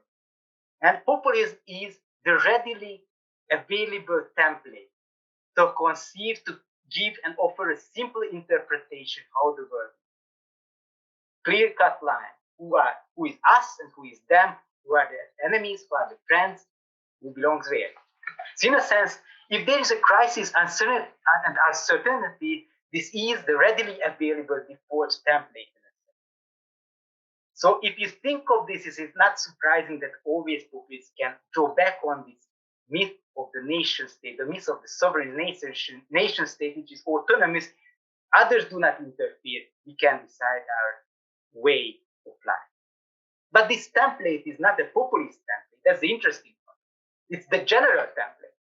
And populism is the readily available template to conceive, to give and offer a simple interpretation how the world is. Clear-cut line, who is us and who is them, who are the enemies, who are the friends, who belongs where. So in a sense, if there is a crisis and uncertainty, this is the readily available default template. So if you think of this, it is not surprising that always populists can draw back on this myth of the nation state, the myth of the sovereign nation state, which is autonomous. Others do not interfere. We can decide our way of life. But this template is not a populist template. That's the interesting part. It's the general template.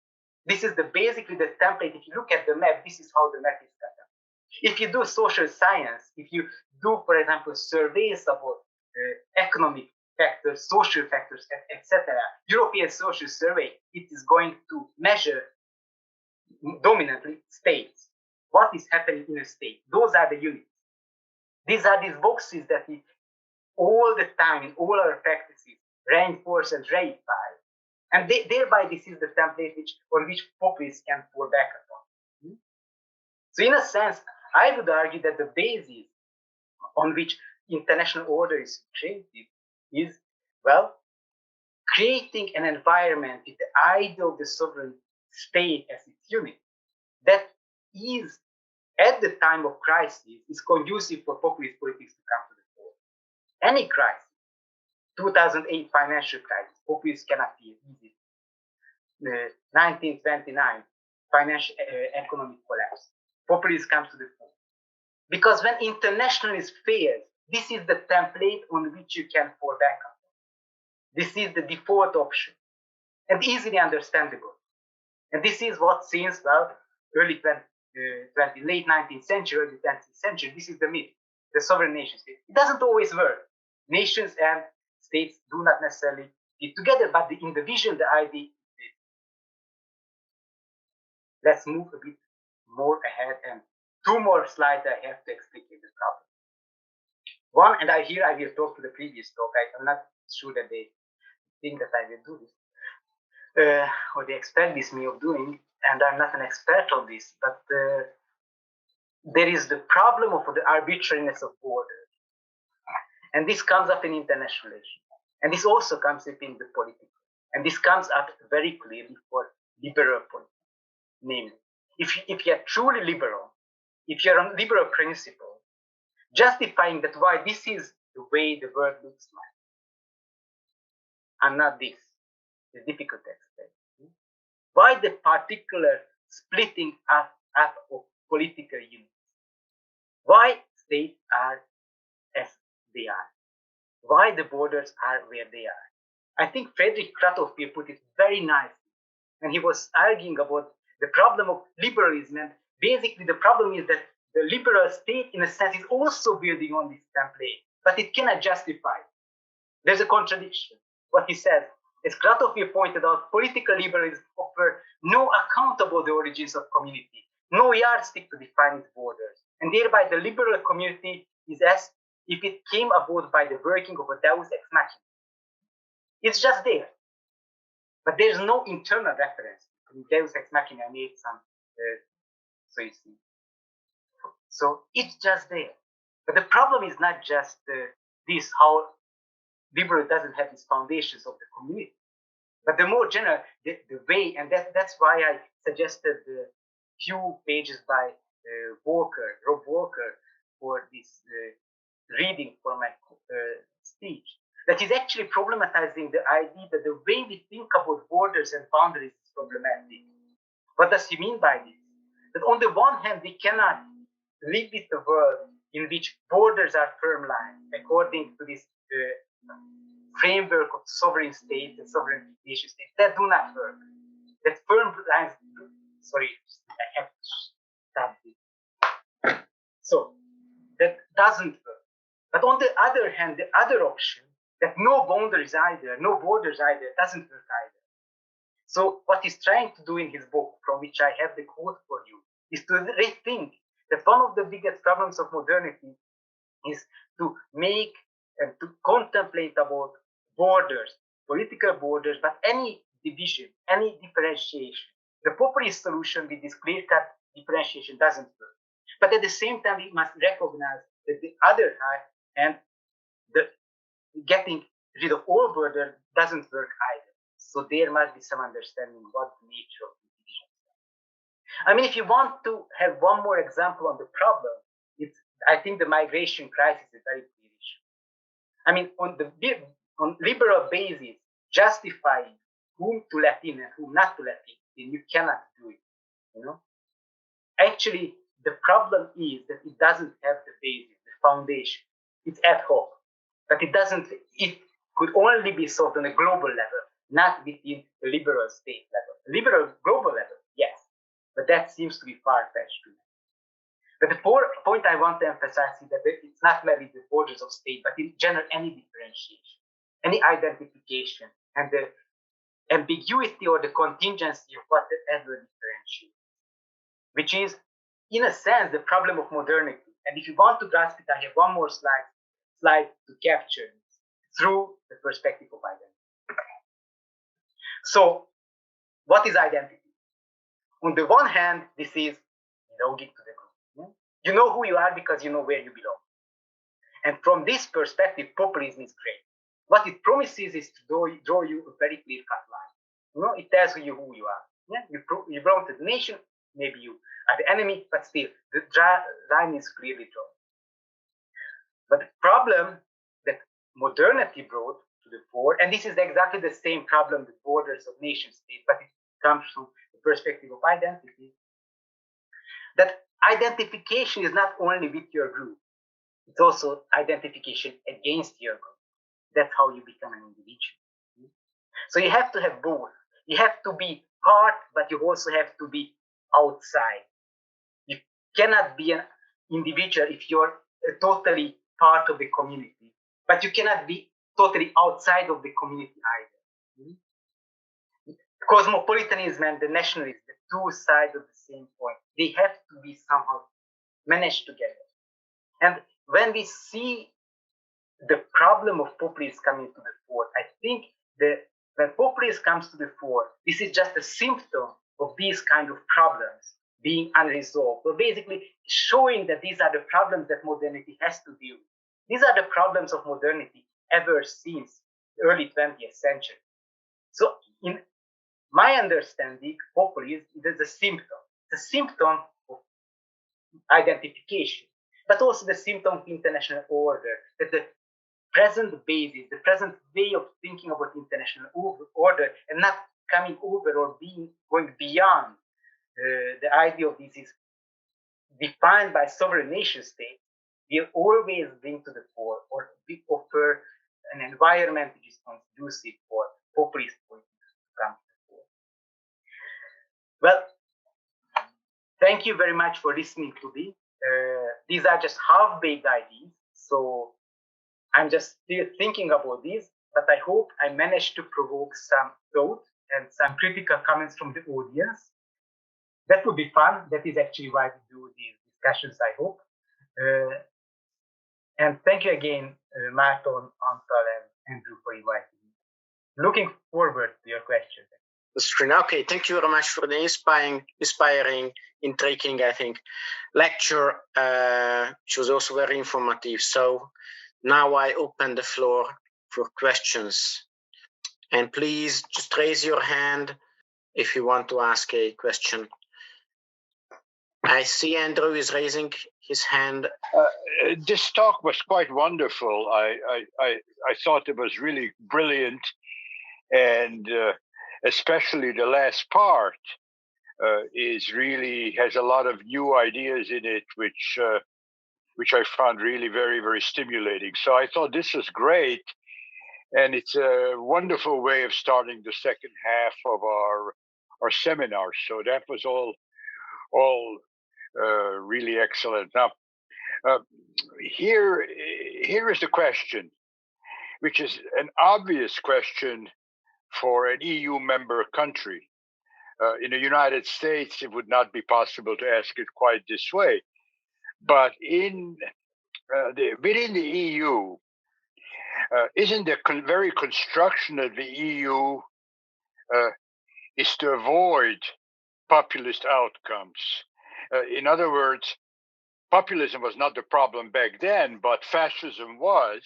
This is basically the template. If you look at the map, this is how the map is cut up. If you do social science, if you do, for example, surveys about economic factors, social factors, etc., European Social Survey, it is going to measure dominantly states. What is happening in a state? Those are the units. These are these boxes that we all the time in all our practices reinforce and reify. And thereby this is the template on which populists can fall back upon. So in a sense, I would argue that the basis on which international order is created is, well, creating an environment with the idea of the sovereign state as its unit that is, at the time of crisis, is conducive for populist politics to come to the fore. Any crisis, 2008 financial crisis, populists can appear easy. 1929 financial economic collapse, populism comes to the fore. Because when internationalism fails, this is the template on which you can fall back on. This is the default option and easily understandable. And this is what since, well, late 19th century, early 20th century, this is the myth, the sovereign nation state. It doesn't always work. Nations and states do not necessarily get together, but in the vision, the idea is this. Let's move a bit more ahead, and 2 more slides I have to explicate the problem. One, and I will talk to the previous talk. I'm not sure that they think that I will do this, or they expect this me of doing, and I'm not an expert on this, but there is the problem of the arbitrariness of borders. And this comes up in international relations. And this also comes up in the political. And this comes up very clearly for liberal politics. Namely, if you're truly liberal, if you're on liberal principle, justifying that why this is the way the world looks like, and not this, is difficult to explain. Why the particular splitting up of political units? Why states are as they are? Why the borders are where they are? I think Friedrich Kratochvil put it very nicely, and he was arguing about the problem of liberalism, and basically the problem is that the liberal state, in a sense, is also building on this template, but it cannot justify it. There's a contradiction. What he says, as Kratochvil pointed out, political liberalism offers no account about the origins of community, no yardstick to define its borders, and thereby the liberal community is as if it came about by the working of a deus ex machina. It's just there, but there's no internal reference. Deus ex machina made some, so you see. So it's just there. But the problem is not just this, how liberal doesn't have these foundations of the community, but the more general, the way, and that's why I suggested a few pages by Rob Walker, for this reading for my speech, that is actually problematizing the idea that the way we think about borders and boundaries is problematic. What does he mean by this? That on the one hand, we cannot live with the world in which borders are firm lines according to this framework of sovereign states and sovereign nation states. That do not work. That firm lines, sorry, I have to stop this. So that doesn't work. But on the other hand, the other option, that no boundaries either, no borders either, doesn't work either. So what he's trying to do in his book, from which I have the quote for you, is to rethink that one of the biggest problems of modernity is to make and to contemplate about borders, political borders, but any division, any differentiation. The populist solution with this clear-cut differentiation doesn't work. But at the same time, we must recognize that the other hand, the getting rid of all borders doesn't work either. So there must be some understanding what the nature of the division is. I mean, if you want to have one more example on the problem, I think the migration crisis is a very clear issue. I mean, on liberal basis, justifying whom to let in and whom not to let in, you cannot do it. You know, actually, the problem is that it doesn't have the basis, the foundation. It's ad hoc, but it doesn't. It could only be solved on a global level, not within the liberal state level. The liberal global level, yes, but that seems to be far-fetched to me. But the point I want to emphasize is that it's not merely the borders of state, but in general, any differentiation, any identification, and the ambiguity or the contingency of whatever differentiates, which is, in a sense, the problem of modernity. And if you want to grasp it, I have one more slide to capture it through the perspective of identity. So, what is identity? On the one hand, this is belonging to the group. You know who you are because you know where you belong. And from this perspective, populism is great. What it promises is to draw you a very clear-cut line. It tells you who you are. You belong to the nation, maybe you are the enemy, but still, the line is clearly drawn. But the problem that modernity brought to the fore, and this is exactly the same problem with borders of nation states, but it comes from the perspective of identity, that identification is not only with your group, it's also identification against your group. That's how you become an individual. So you have to have both. You have to be part, but you also have to be outside. You cannot be an individual if you're totally part of the community, but you cannot be totally outside of the community either. Cosmopolitanism and the nationalism, the two sides of the same coin, they have to be somehow managed together. And when we see the problem of populism coming to the fore, I think that when populism comes to the fore, this is just a symptom of these kind of problems being unresolved, or basically showing that these are the problems that modernity has to deal with. These are the problems of modernity ever since the early 20th century. So in my understanding, populism is a symptom. It's a symptom of identification, but also the symptom of international order, that the present basis, the present way of thinking about international order and not coming over or going beyond the idea of this is defined by sovereign nation states, will always bring to the fore or offer an environment which is conducive for populist politics to come to the fore. Well, thank you very much for listening to me. These are just half-baked ideas, so I'm just still thinking about this, but I hope I managed to provoke some thought and some critical comments from the audience. That would be fun. That is actually why we do these discussions, I hope. And thank you again, Marton, Antal, and Andrew for inviting me. Looking forward to your questions. Okay, thank you very much for the inspiring, intriguing, I think, lecture. Which was also very informative. So now I open the floor for questions. And please just raise your hand if you want to ask a question. I see Andrew is raising his hand. This talk was quite wonderful. I thought it was really brilliant, and especially the last part has a lot of new ideas in it, which I found really very, very stimulating. So I thought this was great, and it's a wonderful way of starting the second half of our seminar. So that was all really excellent. Now, here is the question, which is an obvious question for an EU member country. In the United States, it would not be possible to ask it quite this way. But within the EU, isn't the very construction of the EU is to avoid populist outcomes? In other words, populism was not the problem back then, but fascism was.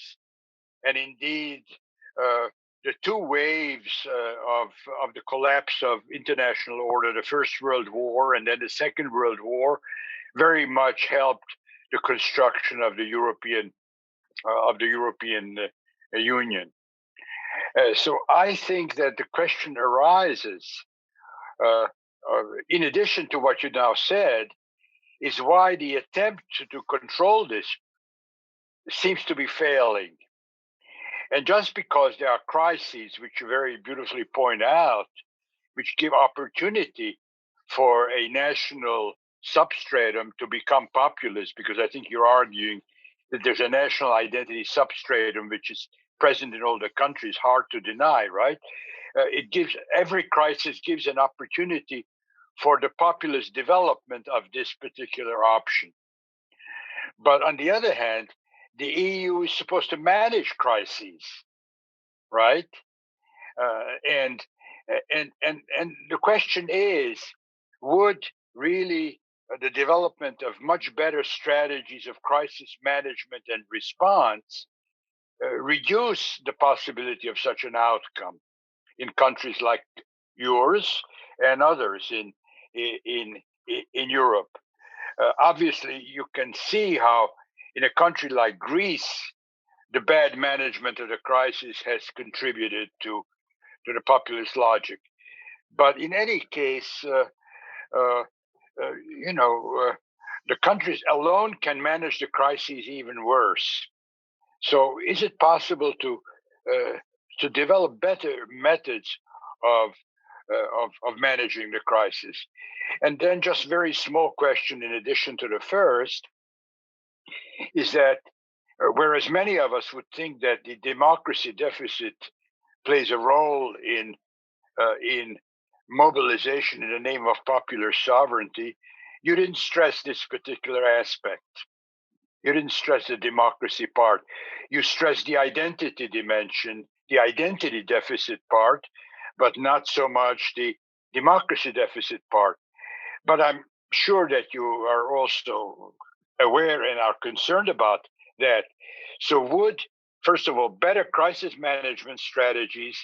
And indeed, the two waves of the collapse of international order, the First World War and then the Second World War, very much helped the construction of the European Union. So I think that the question arises, in addition to what you now said, is why the attempt to control this seems to be failing. And just because there are crises, which you very beautifully point out, which give opportunity for a national substratum to become populist, because I think you're arguing that there's a national identity substratum which is present in all the countries, hard to deny, right? Every crisis gives an opportunity for the populist development of this particular option. But on the other hand, the EU is supposed to manage crises, right? And the question is, would really the development of much better strategies of crisis management and response reduce the possibility of such an outcome in countries like yours and others in Europe? Obviously, you can see how in a country like Greece, the bad management of the crisis has contributed to the populist logic. But in any case, the countries alone can manage the crises even worse. So, is it possible to develop better methods of managing the crisis? And then, just very small question in addition to the first, is that whereas many of us would think that the democracy deficit plays a role in mobilization in the name of popular sovereignty, you didn't stress this particular aspect. You didn't stress the democracy part. You stressed the identity dimension, the identity deficit part, but not so much the democracy deficit part. But I'm sure that you are also aware and are concerned about that. So would, first of all, better crisis management strategies,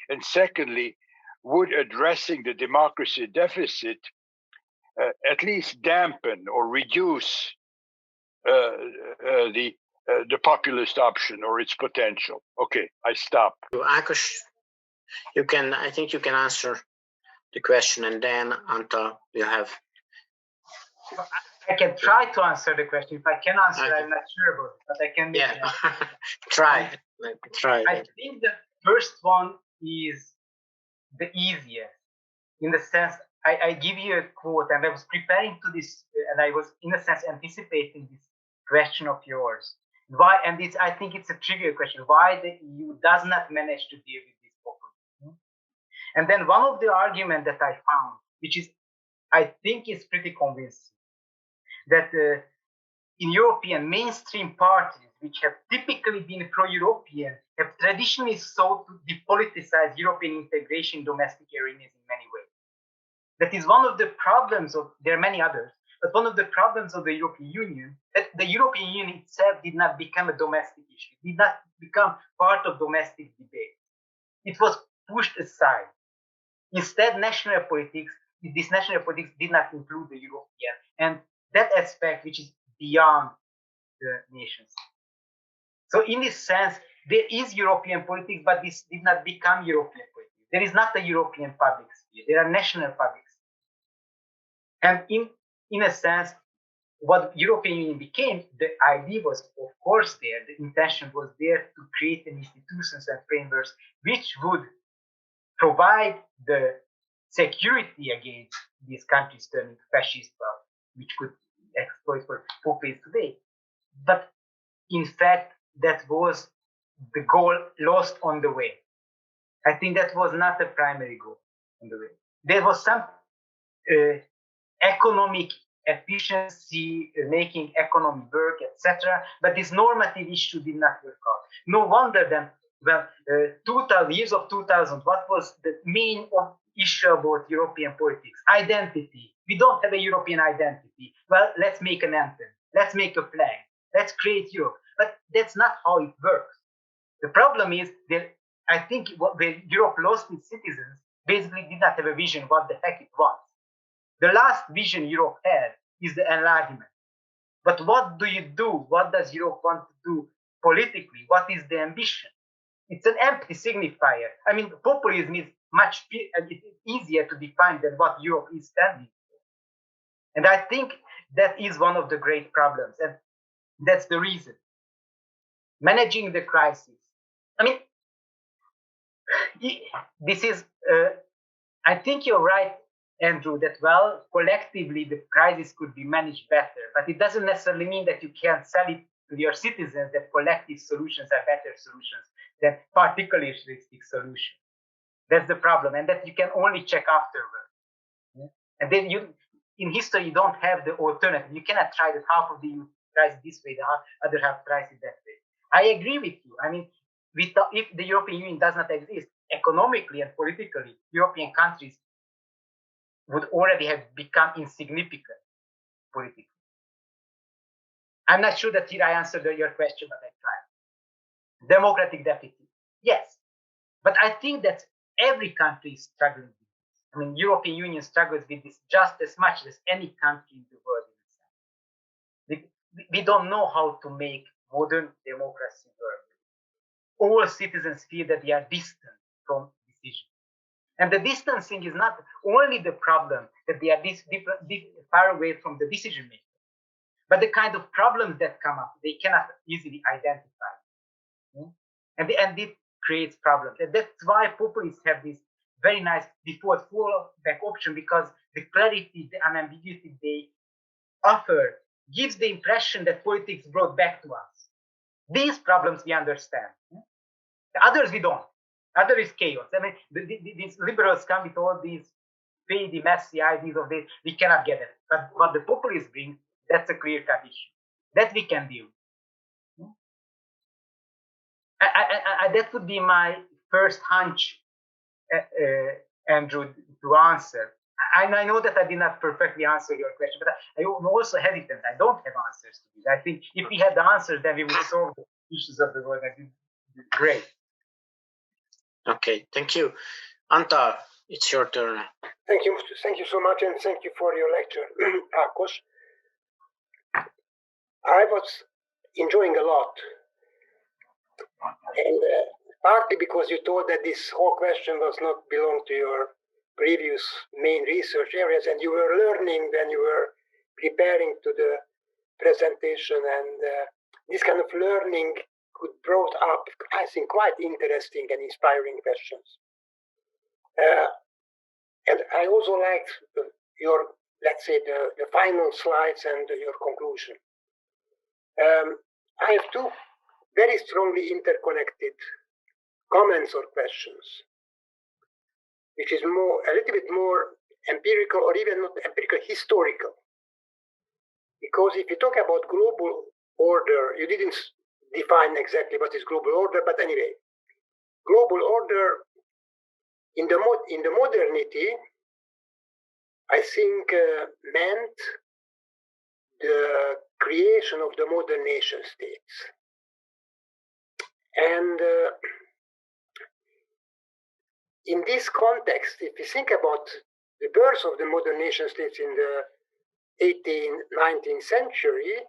and secondly, would addressing the democracy deficit at least dampen or reduce the populist option or its potential? Okay, I stop. Ákos, I think you can answer the question, and then Anta will have. I can try to answer the question. If I can answer, I'm not sure about it, but I can. Yeah, try. I think the first one is the easiest, in the sense I give you a quote, and I was preparing to this, and I was in a sense anticipating this question of yours. Why? And I think it's a trivial question. Why the EU does not manage to deal with this populism? And then one of the arguments that I found, which is I think is pretty convincing, that in European mainstream parties, which have typically been pro-European, have traditionally sought to depoliticize European integration in domestic arenas in many ways. That is one of the problems there are many others, but one of the problems of the European Union, that the European Union itself did not become a domestic issue, did not become part of domestic debate. It was pushed aside. Instead, this national politics did not include the European, and that aspect which is beyond the nations. So in this sense, there is European politics, but this did not become European politics. There is not a European public sphere. There are national public spheres. And in a sense, what European Union became, the idea was, of course, there. The intention was there to create an institutions and frameworks which would provide the security against these countries turning fascist, which could exploit for populists today. But in fact, that was the goal lost on the way. I think that was not the primary goal on the way. There was some economic efficiency, making economy work, etc. But this normative issue did not work out. No wonder then, 2000, what was the main issue about European politics? Identity. We don't have a European identity. Well, let's make an anthem. Let's make a flag. Let's create Europe. But that's not how it works. The problem is that I think where Europe lost its citizens basically did not have a vision what the heck it wants. The last vision Europe had is the enlargement. But what do you do? What does Europe want to do politically? What is the ambition? It's an empty signifier. I mean, populism is much easier to define than what Europe is standing for. And I think that is one of the great problems. And that's the reason. Managing the crisis. I mean, this is, I think you're right, Andrew, that, well, collectively the crisis could be managed better, but it doesn't necessarily mean that you can sell it to your citizens that collective solutions are better solutions than particularistic solutions. That's the problem, and that you can only check afterward. And then in history, you don't have the alternative. You cannot try that half of the EU tries it this way, the other half tries it that way. I agree with you. I mean, if the European Union does not exist, economically and politically, European countries would already have become insignificant politically. I'm not sure that here I answered your question, but I tried. Democratic deficit, yes. But I think that every country is struggling with this. I mean, European Union struggles with this just as much as any country in the world. We don't know how to make modern democracy work. All citizens feel that they are distant from decision. And the distancing is not only the problem that they are far away from the decision maker, but the kind of problems that come up, they cannot easily identify. And it creates problems. And that's why populists have this very nice default fallback option, because the clarity, the unambiguity they offer gives the impression that politics brought back to us. These problems we understand. The others we don't. Other is chaos. I mean, these liberals come with all these fadey, messy ideas of this. We cannot get it. But what the populists bring, that's a clear-cut issue. That we can deal. That would be my first hunch, Andrew, to answer. I know that I did not perfectly answer your question, but I'm also hesitant. I don't have answers to this. I think if we had the answers, then we would solve the issues of the world. Great. Okay, thank you. Antar, it's your turn. Thank you so much, and thank you for your lecture, Ákos. I was enjoying a lot, and partly because you told that this whole question does not belong to your previous main research areas, and you were learning when you were preparing to the presentation, and this kind of learning could brought up, I think, quite interesting and inspiring questions. And I also liked your, let's say, the final slides and your conclusion. I have two very strongly interconnected comments or questions, which is a little bit more empirical, or even not empirical, historical. Because if you talk about global order, you didn't define exactly what is global order, but anyway, global order in the modernity, I think, meant the creation of the modern nation states. And in this context, if you think about the birth of the modern nation states in the 18th, 19th century,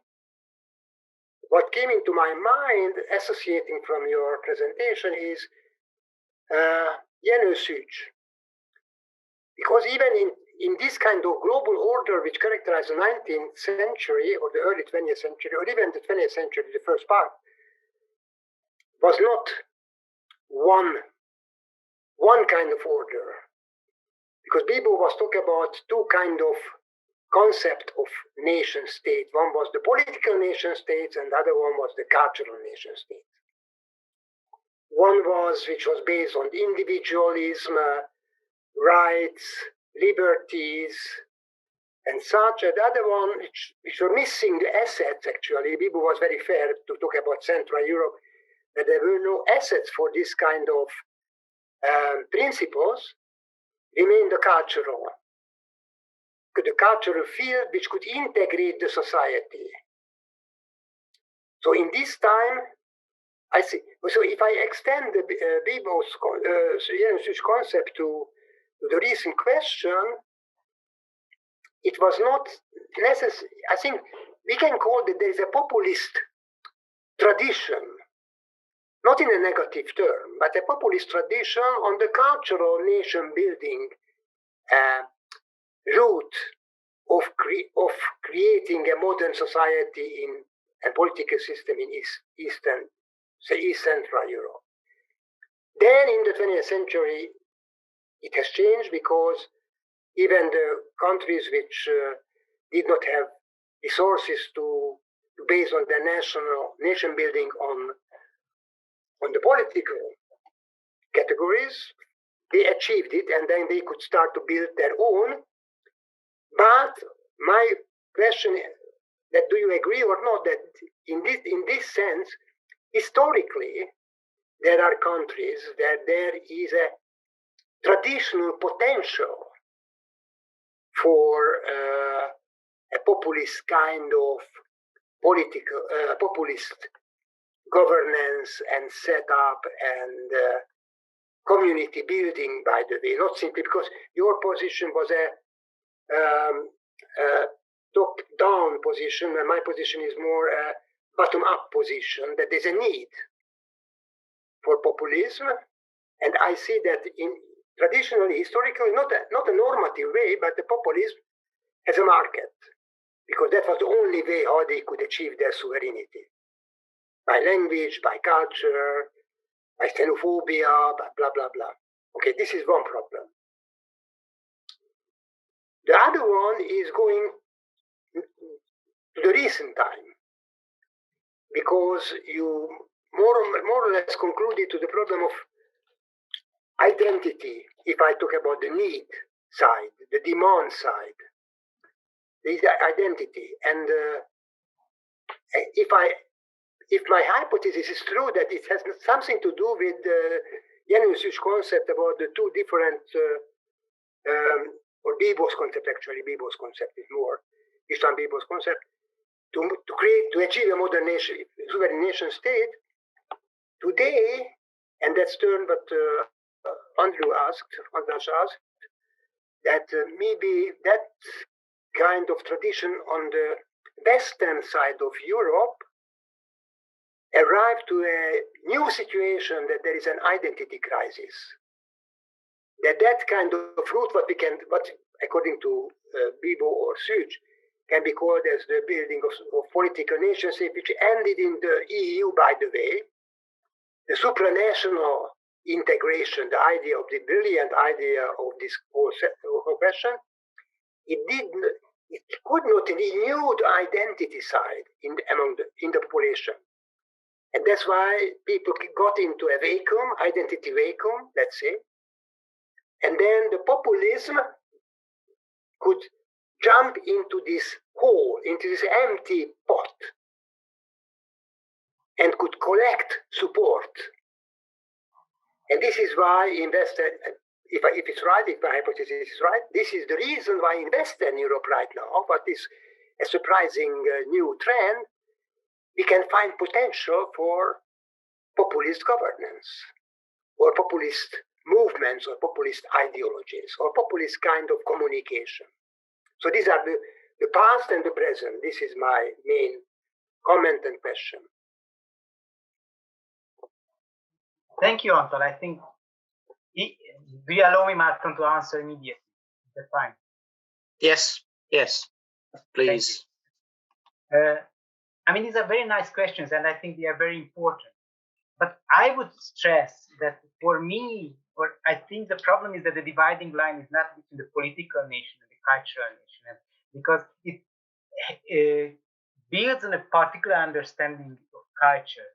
what came into my mind, associating from your presentation, is Eötvös. Because even in this kind of global order which characterized the 19th century or the early 20th century, or even the 20th century, the first part, was not one kind of order. Because people was talking about two kind of concept of nation state. One was the political nation states, and the other one was the cultural nation state. One which was based on individualism, rights, liberties, and such. And the other one which were missing the assets, actually. Bibu was very fair to talk about Central Europe, that there were no assets for this kind of principles, remained the cultural field which could integrate the society. So in this time, I see. So if I extend the Bibu's concept to the recent question, it was not necessary. I think we can call that there is a populist tradition, not in a negative term, but a populist tradition on the cultural nation building route of creating a modern society in a political system in East Central Europe. Then in the 20th century, it has changed, because even the countries which did not have resources to base on their nation building on the political categories, they achieved it, and then they could start to build their own. But my question that do you agree or not that in this sense, historically, there are countries that there is a traditional potential for a populist kind of populist governance and setup and community building, by the way, not simply because your position was a top-down position, and my position is more a bottom-up position, that there's a need for populism. And I see that traditionally, historically, not a normative way, but the populism has a market, because that was the only way how they could achieve their sovereignty. By language, by culture, by xenophobia, by blah, blah, blah. Okay, this is one problem. The other one is going to the recent time, because you more or less concluded to the problem of identity. If I talk about the need side, the demand side, the identity, and if my hypothesis is true that it has something to do with Janus's concept about the two different, or Bibos concept, actually, Bibos concept is more, István Bibos concept, to achieve a modern nation, sovereign nation state, today, and that's turn what Andrew asked, that maybe that kind of tradition on the western side of Europe arrived to a new situation that there is an identity crisis. That kind of route, what according to Bibo or Szűcs, can be called as the building of political nation state, which ended in the EU, by the way. The supranational integration, the idea of the brilliant idea of this whole question, it could not renew the identity side in the population. And that's why people got into a vacuum, identity vacuum, let's say. And then the populism could jump into this hole, into this empty pot, and could collect support. And this is why investors, if it's right, if my hypothesis is right, this is the reason why in Western Europe right now, what is a surprising new trend, we can find potential for populist governance, or populist movements, or populist ideologies, or populist kind of communication. So these are the past and the present. This is my main comment and question. Thank you, Anton. I think, do you allow me, Marton, to answer immediately? That's fine. Yes, please. I mean, these are very nice questions, and I think they are very important. But I would stress that for me, or I think the problem is that the dividing line is not between the political nation and the cultural nation, because it builds on a particular understanding of culture.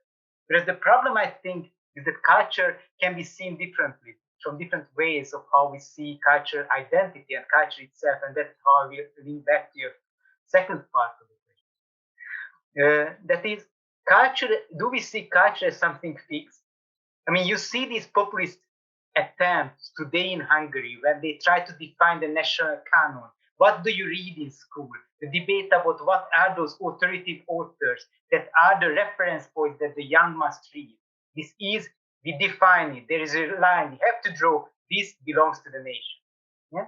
Whereas the problem, I think, is that culture can be seen differently, from different ways of how we see cultural identity and culture itself, and that's how we link back to your second part of the question. That is, culture. Do we see culture as something fixed? I mean, you see these populist attempts today in Hungary when they try to define the national canon. What do you read in school? The debate about what are those authoritative authors that are the reference points that the young must read. This is, we define it. There is a line. We have to draw. This belongs to the nation. Yeah?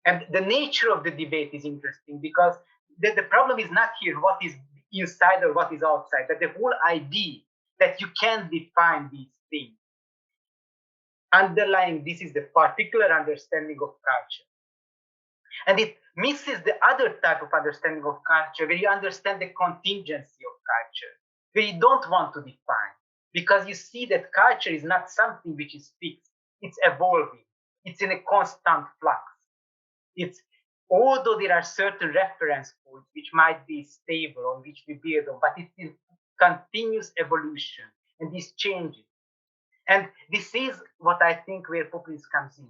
And the nature of the debate is interesting, because the problem is not here what is inside or what is outside, but the whole idea that you can define these things. Underlying this is the particular understanding of culture. And it misses the other type of understanding of culture, where you understand the contingency of culture, where you don't want to define, because you see that culture is not something which is fixed. It's evolving. It's in a constant flux. It's, although there are certain reference points which might be stable, on which we build on, but it's in continuous evolution, and this changes. And this is what I think where populism comes in.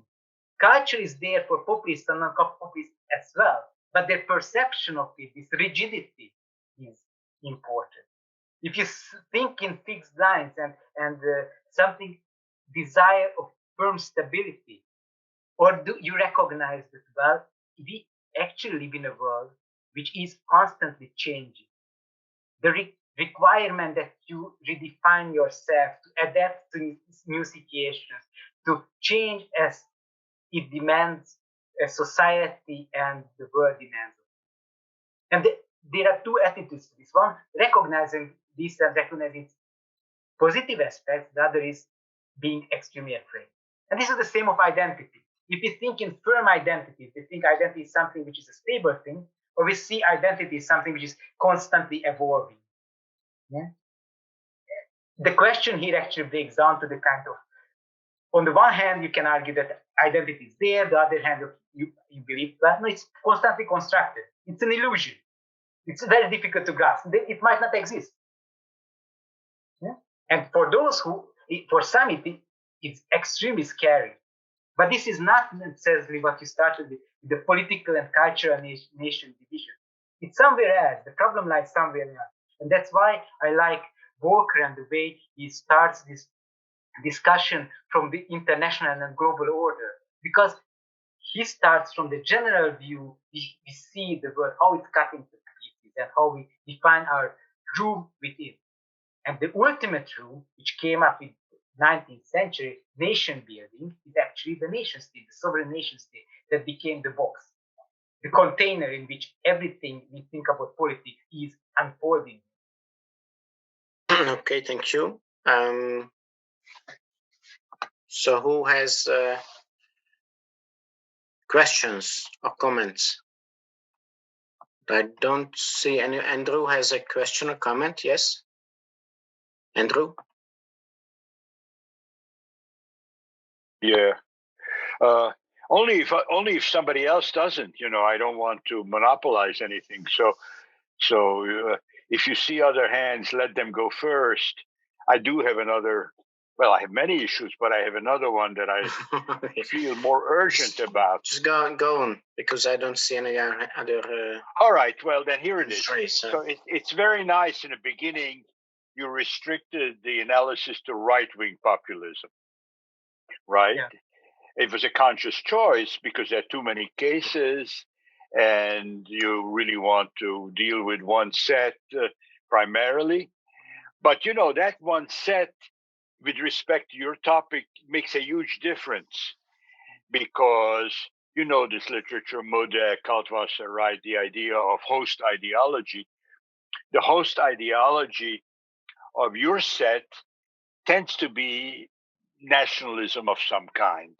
Culture is there for populists and non-populists as well, but their perception of it, this rigidity, is important. If you think in fixed lines and something desire of firm stability, or do you recognize that, well, we actually live in a world which is constantly changing. The requirement that you redefine yourself, to adapt to new situations, to change as it demands a society and the world demands. And there are two attitudes to this. One, recognizing this and recognizing its positive aspects. The other is being extremely afraid. And this is the same of identity. If we think in firm identities, we think identity is something which is a stable thing, or we see identity as something which is constantly evolving. Yeah? The question here actually breaks down to the kind of, on the one hand, you can argue that identity is there. The other hand, you believe that no, it's constantly constructed. It's an illusion. It's very difficult to grasp. It might not exist. Yeah? And for those who, for some, it's extremely scary. But this is not necessarily what you started with, the political and cultural nation division. It's somewhere else. The problem lies somewhere else. And that's why I like Walker and the way he starts this discussion from the international and global order. Because he starts from the general view, we see the world, how it's cut into pieces, and how we define our room within. And the ultimate room, which came up in 19th century, nation building, is actually the nation state, the sovereign nation state, that became the box, the container in which everything we think about politics is unfolding. Okay, thank you. So who has questions or comments? I don't see any. Andrew has a question or comment, yes? Andrew? Yeah. Only if somebody else doesn't. I don't want to monopolize anything. So if you see other hands, let them go first. I do have another. Well, I have many issues, but I have another one that I feel more urgent about. Just go on, because I don't see any other. All right. Well, then here it is. So it's very nice in the beginning. You restricted the analysis to right-wing populism, right? Yeah. It was a conscious choice because there are too many cases, and you really want to deal with one set primarily. But that one set, with respect to your topic, makes a huge difference, because this literature, Modé, Kaltwasser, right? The idea of host ideology. The host ideology of your set tends to be nationalism of some kind,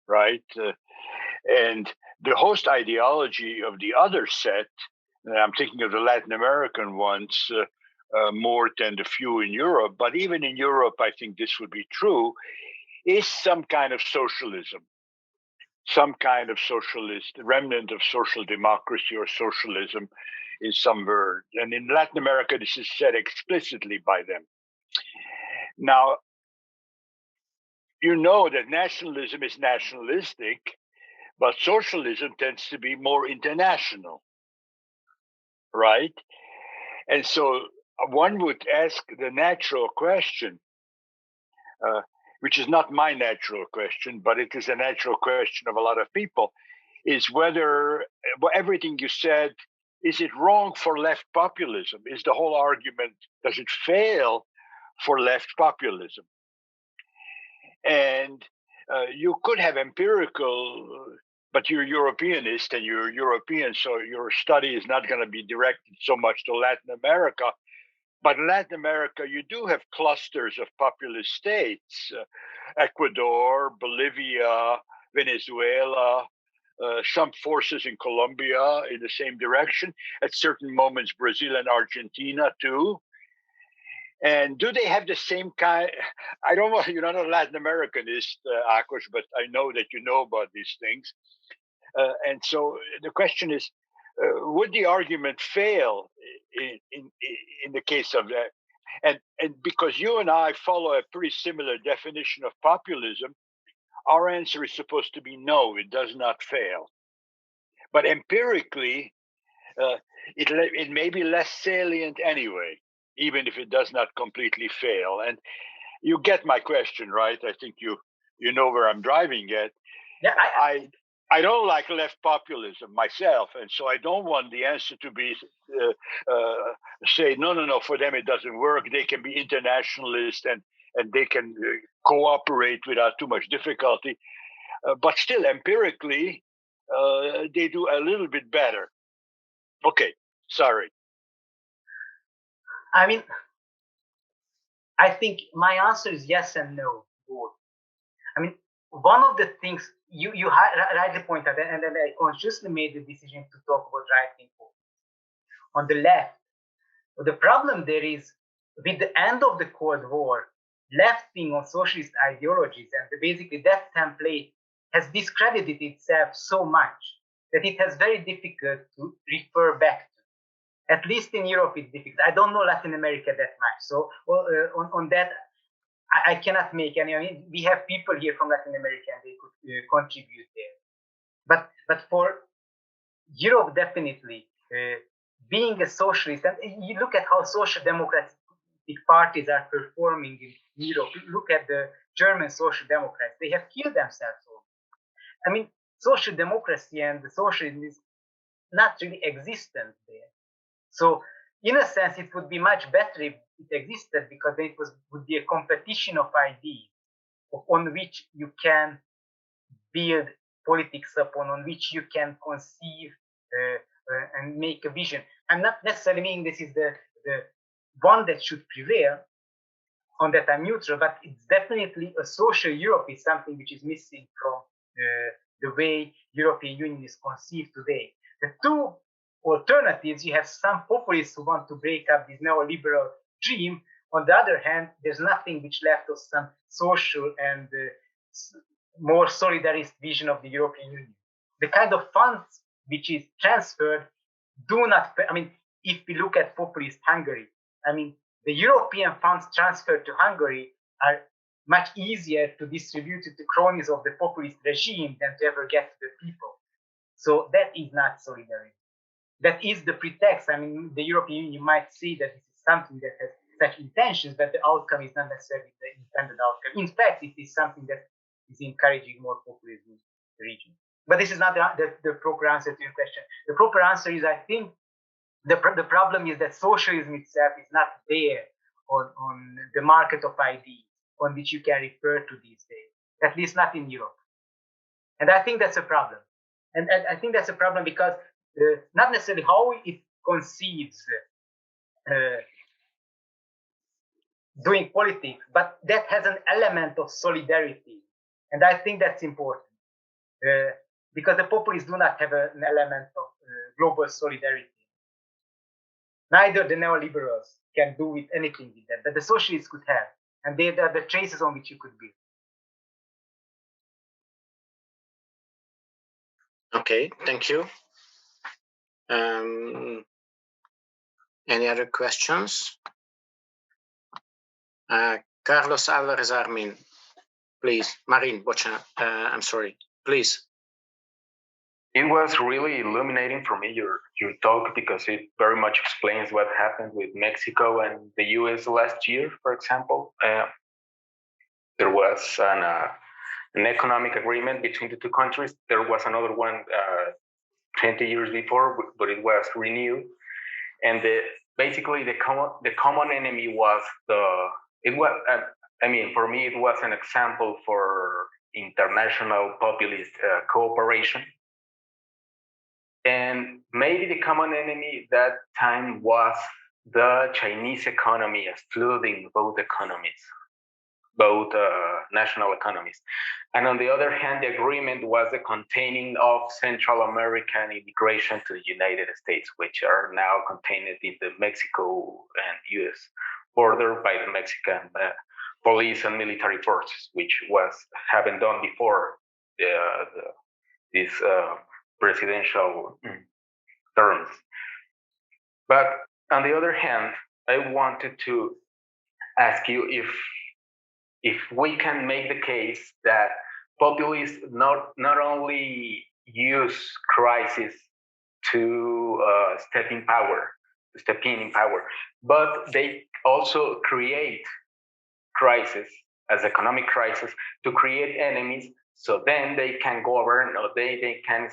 right? And the host ideology of the other set, and I'm thinking of the Latin American ones more than the few in Europe, but even in Europe, I think this would be true, is some kind of socialism, some kind of socialist, remnant of social democracy or socialism in some word. And in Latin America, this is said explicitly by them. Now, that nationalism is nationalistic, but socialism tends to be more international, right? And so one would ask the natural question, which is not my natural question, but it is a natural question of a lot of people, is whether everything you said, is it wrong for left populism? Is the whole argument, does it fail for left populism? And you could have empirical, but you're Europeanist and you're European, so your study is not going to be directed so much to Latin America. But in Latin America, you do have clusters of populist states, Ecuador, Bolivia, Venezuela, some forces in Colombia in the same direction. At certain moments, Brazil and Argentina too. And do they have the same kind? I don't know, you're not a Latin Americanist, Ákos, but I know that you know about these things. And so the question is, would the argument fail in the case of that? And because you and I follow a pretty similar definition of populism, our answer is supposed to be no, it does not fail. But empirically, it may be less salient anyway, even if it does not completely fail. And you get my question, right? I think you know where I'm driving at. Yeah, I don't like left populism myself, and so I don't want the answer to be say no. For them it doesn't work. They can be internationalist and they can cooperate without too much difficulty. But still, empirically, they do a little bit better. Okay, sorry. I mean, I think my answer is yes and no, both. I mean, one of the things you rightly point out, and then I consciously made the decision to talk about right-wing populism. On the left, the problem there is with the end of the Cold War, left-wing or socialist ideologies and basically that template has discredited itself so much that it has very difficult to refer back to. At least in Europe, it's difficult. I don't know Latin America that much, so on that. I cannot make any. I mean, we have people here from Latin America, and they could contribute there. But for Europe, definitely, being a socialist, and you look at how social democratic parties are performing in Europe. Look at the German social democrats; they have killed themselves. I mean, social democracy and the socialism is not really existent there. So, in a sense, it would be much better if it existed, because it would be a competition of ideas on which you can build politics upon, on which you can conceive and make a vision. I'm not necessarily meaning this is the one that should prevail. On that, I'm neutral, but it's definitely a social Europe is something which is missing from the way European Union is conceived today. The two alternatives, you have some populists who want to break up this neoliberal dream. On the other hand, there's nothing which left us some social and more solidarist vision of the European Union. The kind of funds which is transferred do not, I mean, if we look at populist Hungary, I mean, the European funds transferred to Hungary are much easier to distribute to the cronies of the populist regime than to ever get to the people. So that is not solidarity. That is the pretext. I mean, the European Union might see that this is something that has such intentions, but the outcome is not necessarily the intended outcome. In fact, it is something that is encouraging more populism in the region. But this is not the proper answer to your question. The proper answer is, I think, the problem is that socialism itself is not there on the market of ideas on which you can refer to these days, at least not in Europe. And I think that's a problem. And I think that's a problem because not necessarily how it conceives doing politics, but that has an element of solidarity. And I think that's important because the populists do not have an element of global solidarity. Neither the neoliberals can do with anything with that, but the socialists could have. And they are the traces on which you could build. Okay, thank you. Any other questions? Carlos Alvarez Armin, please. Marin, I'm sorry, please. It was really illuminating for me, your talk, because it very much explains what happened with Mexico and the US last year, for example. There was an economic agreement between the two countries. There was another one 20 years before, but it was renewed. And basically the common enemy was for me, it was an example for international populist cooperation. And maybe the common enemy that time was the Chinese economy excluding both economies, both national economies. And on the other hand, the agreement was the containing of Central American immigration to the United States, which are now contained in the Mexico and US border by the Mexican police and military forces, which haven't done before this presidential terms. But on the other hand, I wanted to ask you if we can make the case that populists not only use crisis to step in power. But they also create crisis as economic crisis to create enemies, so then they can govern, or they can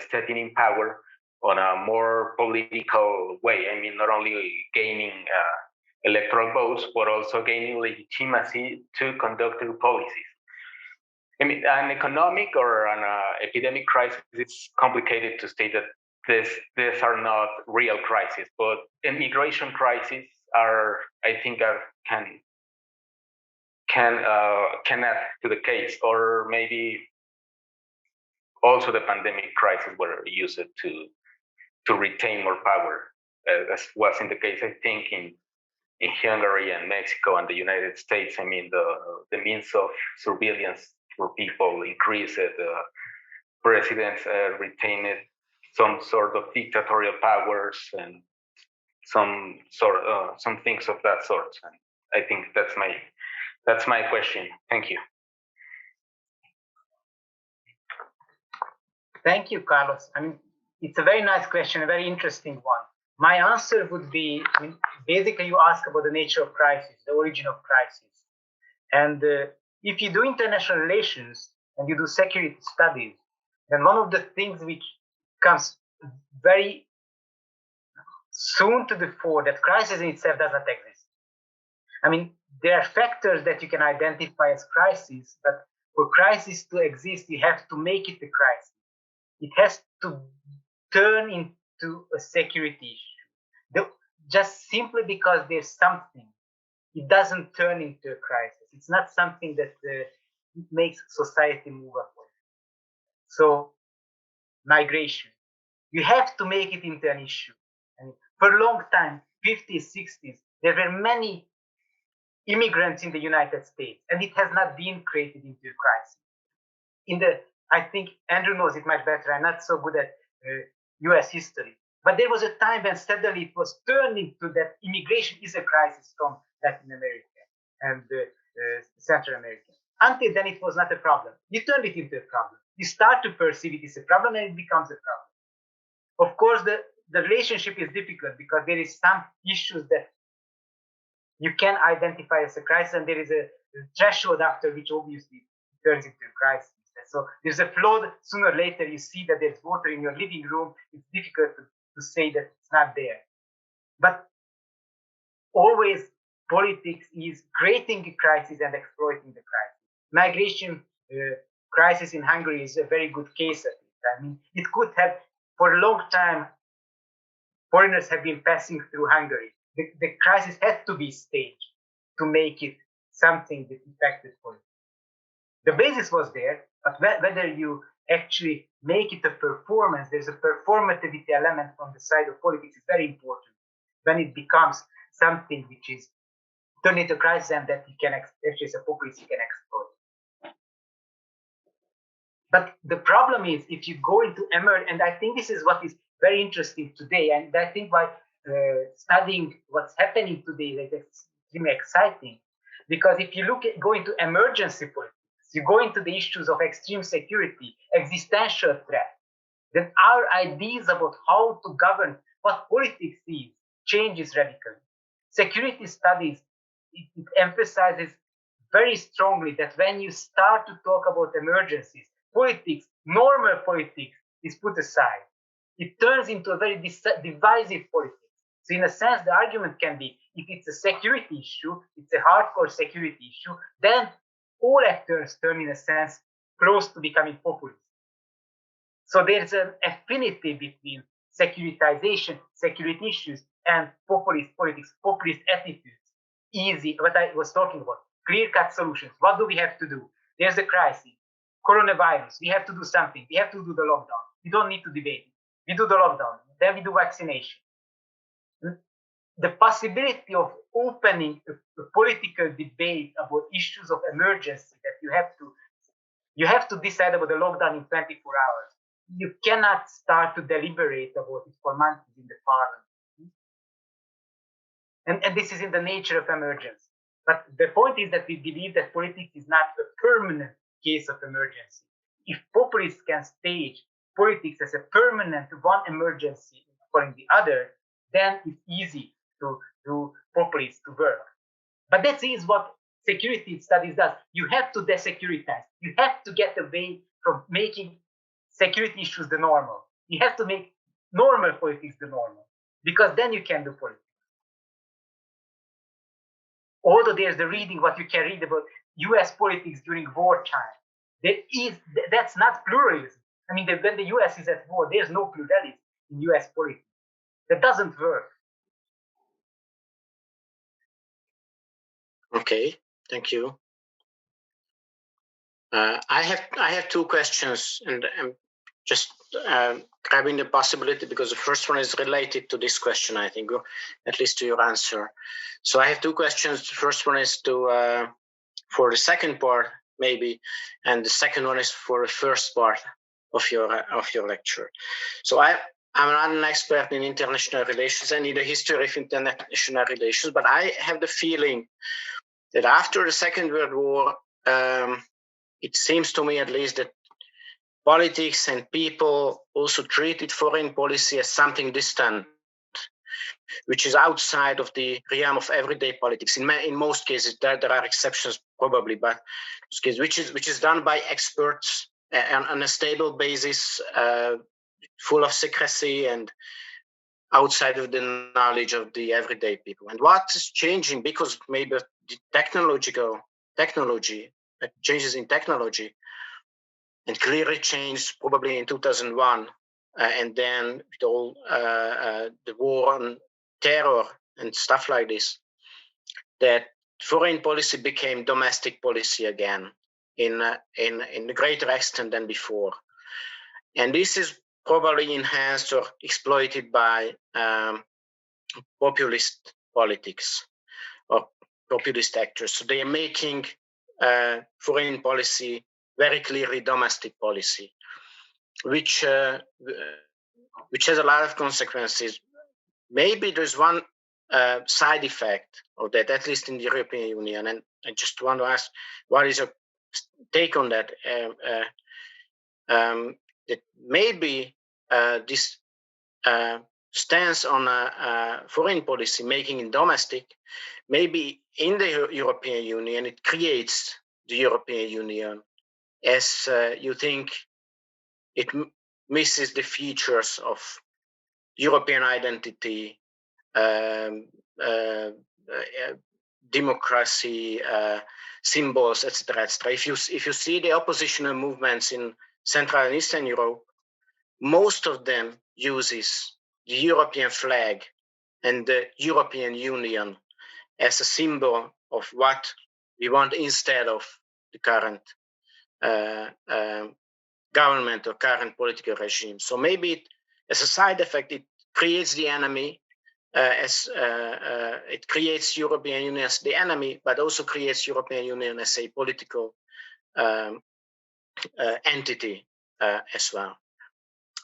stepping in power on a more political way. I mean, not only gaining electoral votes, but also gaining legitimacy to conduct their policies. I mean, an economic or an epidemic crisis, it's complicated to state that these are not real crises, but immigration crises are, I think, can add to the case, or maybe also the pandemic crisis were used to retain more power, as was in the case, I think, in Hungary and Mexico and the United States. I mean, the means of surveillance for people increased. The presidents retained some sort of dictatorial powers and some things of that sort. And I think that's my question. Thank you. Thank you, Carlos. I mean, it's a very nice question, a very interesting one. My answer would be, I mean, basically you ask about the nature of crisis, the origin of crisis. And if you do international relations and you do security studies, then one of the things which comes very soon to the fore, that crisis in itself does not exist. I mean, there are factors that you can identify as crises, but for crisis to exist, you have to make it a crisis. It has to turn into a security issue. Just simply because there's something, it doesn't turn into a crisis. It's not something that makes society move upward. So, migration, you have to make it into an issue. And for a long time, 50s, 60s, there were many immigrants in the United States, and it has not been created into a crisis. I think Andrew knows it much better. I'm not so good at US history. But there was a time when suddenly it was turning to that immigration is a crisis from Latin America and Central America. Until then, it was not a problem. You turned it into a problem. You start to perceive it as a problem, and it becomes a problem. Of course, the relationship is difficult because there is some issues that you can identify as a crisis, and there is a threshold after which obviously turns into a crisis. So there's a flood. Sooner or later, you see that there's water in your living room. It's difficult to say that it's not there. But always politics is creating a crisis and exploiting the crisis. Migration crisis in Hungary is a very good case of it. I mean, it could have, for a long time, foreigners have been passing through Hungary. The crisis had to be staged to make it something that affected politics. The basis was there, but whether you actually make it a performance, there's a performativity element from the side of politics is very important. When it becomes something which is turned into a crisis and that you can actually, as a populist, you can exploit. But the problem is, if you go into emerge, and I think this is what is very interesting today, and I think why studying what's happening today is extremely exciting, because if you go into emergency politics, you go into the issues of extreme security, existential threat, then our ideas about how to govern what politics is changes radically. Security studies, it emphasizes very strongly that when you start to talk about emergencies, politics, normal politics, is put aside. It turns into a very divisive politics. So in a sense, the argument can be, if it's a security issue, it's a hardcore security issue, then all actors turn, in a sense, close to becoming populist. So there's an affinity between securitization, security issues, and populist politics, populist attitudes. Easy, what I was talking about, clear-cut solutions. What do we have to do? There's a crisis, coronavirus. We have to do something. We have to do the lockdown. We don't need to debate it. We do the lockdown. Then we do vaccination. The possibility of opening a political debate about issues of emergency that you have to decide about the lockdown in 24 hours. You cannot start to deliberate about it for months in the parliament. And this is in the nature of emergency. But the point is that we believe that politics is not a permanent case of emergency. If populists can stage politics as a permanent one emergency following the other, then it's easy to do populists to work. But that is what security studies does. You have to desecuritize. You have to get away from making security issues the normal. You have to make normal politics the normal, because then you can do politics. Although there's the reading, what you can read about US politics during wartime, that's not pluralism. I mean, when the US is at war, there's no pluralism in US politics. That doesn't work. Okay, thank you. I have two questions, and I'm just grabbing the possibility because the first one is related to this question, I think, or at least to your answer. So I have two questions. The first one is to for the second part, maybe, and the second one is for the first part of your lecture. So I'm not an expert in international relations and in the history of international relations, but I have the feeling that after the Second World War, it seems to me at least that politics and people also treated foreign policy as something distant, which is outside of the realm of everyday politics. In most cases, there are exceptions probably, but which is done by experts on a stable basis, full of secrecy and outside of the knowledge of the everyday people. And what is changing, because maybe the technology changes in technology, and clearly changed probably in 2001, and then with all the war on terror and stuff like this, that foreign policy became domestic policy again in a greater extent than before. And this is probably enhanced or exploited by populist politics or populist actors. So they are making foreign policy very clearly domestic policy, which has a lot of consequences. Maybe there's one side effect of that, at least in the European Union, and I just want to ask, what is your take on that? That maybe this stance on foreign policy, making it domestic, maybe in the European Union, it creates the European Union as you think it misses the features of European identity, democracy, symbols, etc., etc. If you see the oppositional movements in Central and Eastern Europe, most of them uses the European flag and the European Union as a symbol of what we want instead of the current government or current political regime. So maybe as a side effect, it creates the enemy, it creates European Union as the enemy, but also creates European Union as a political entity as well.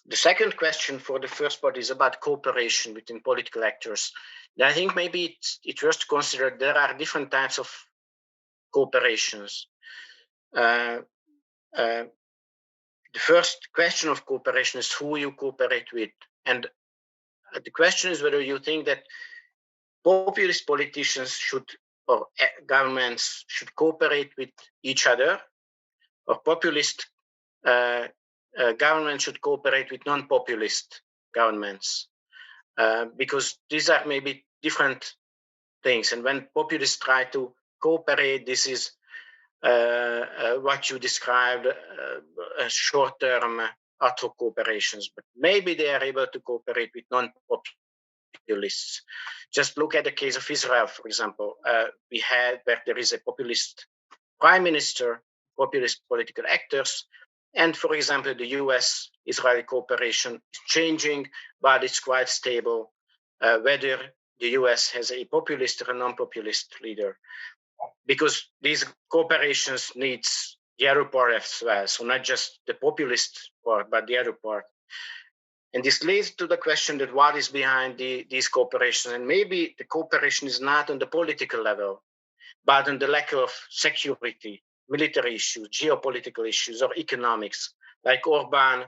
The second question for the first part is about cooperation between political actors. And I think maybe it's worth to consider there are different types of cooperations. The first question of cooperation is who you cooperate with. And the question is whether you think that populist politicians should, or governments should cooperate with each other, or populist governments should cooperate with non-populist governments, because these are maybe different things. And when populists try to cooperate, this is what you described as short-term ad hoc cooperations, but maybe they are able to cooperate with non-populists. Just look at the case of Israel, for example. We had where there is a populist prime minister, populist political actors, and for example, the US-Israeli cooperation is changing, but it's quite stable, whether the US has a populist or a non-populist leader, because these cooperations needs the other part as well. So not just the populist part, but the other part. And this leads to the question that what is behind these cooperations? And maybe the cooperation is not on the political level, but on the lack of security, military issues, geopolitical issues, or economics, like Orban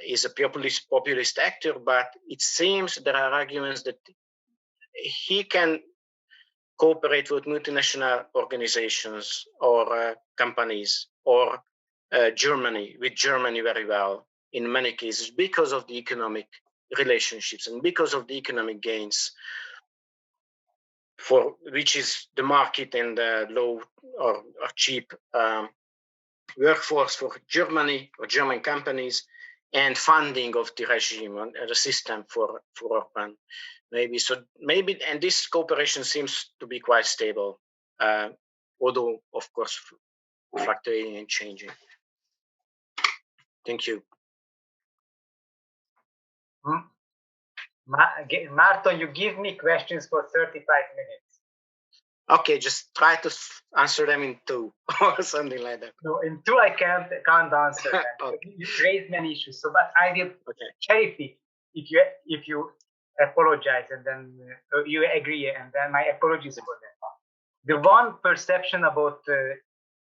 is a populist actor, but it seems there are arguments that he can cooperate with multinational organizations or companies or Germany very well in many cases because of the economic relationships and because of the economic gains for which is the market and the low or cheap workforce for Germany or German companies and funding of the regime and the system for Orban. Maybe, and this cooperation seems to be quite stable, although of course fluctuating and changing. Thank you. Marton, you give me questions for 35 minutes. Okay, just try to answer them in 2 or something like that. No, in 2 I can't answer them. Okay. You raised many issues, so but I will cherry pick if you apologize and then you agree, and then my apologies for that. The one perception about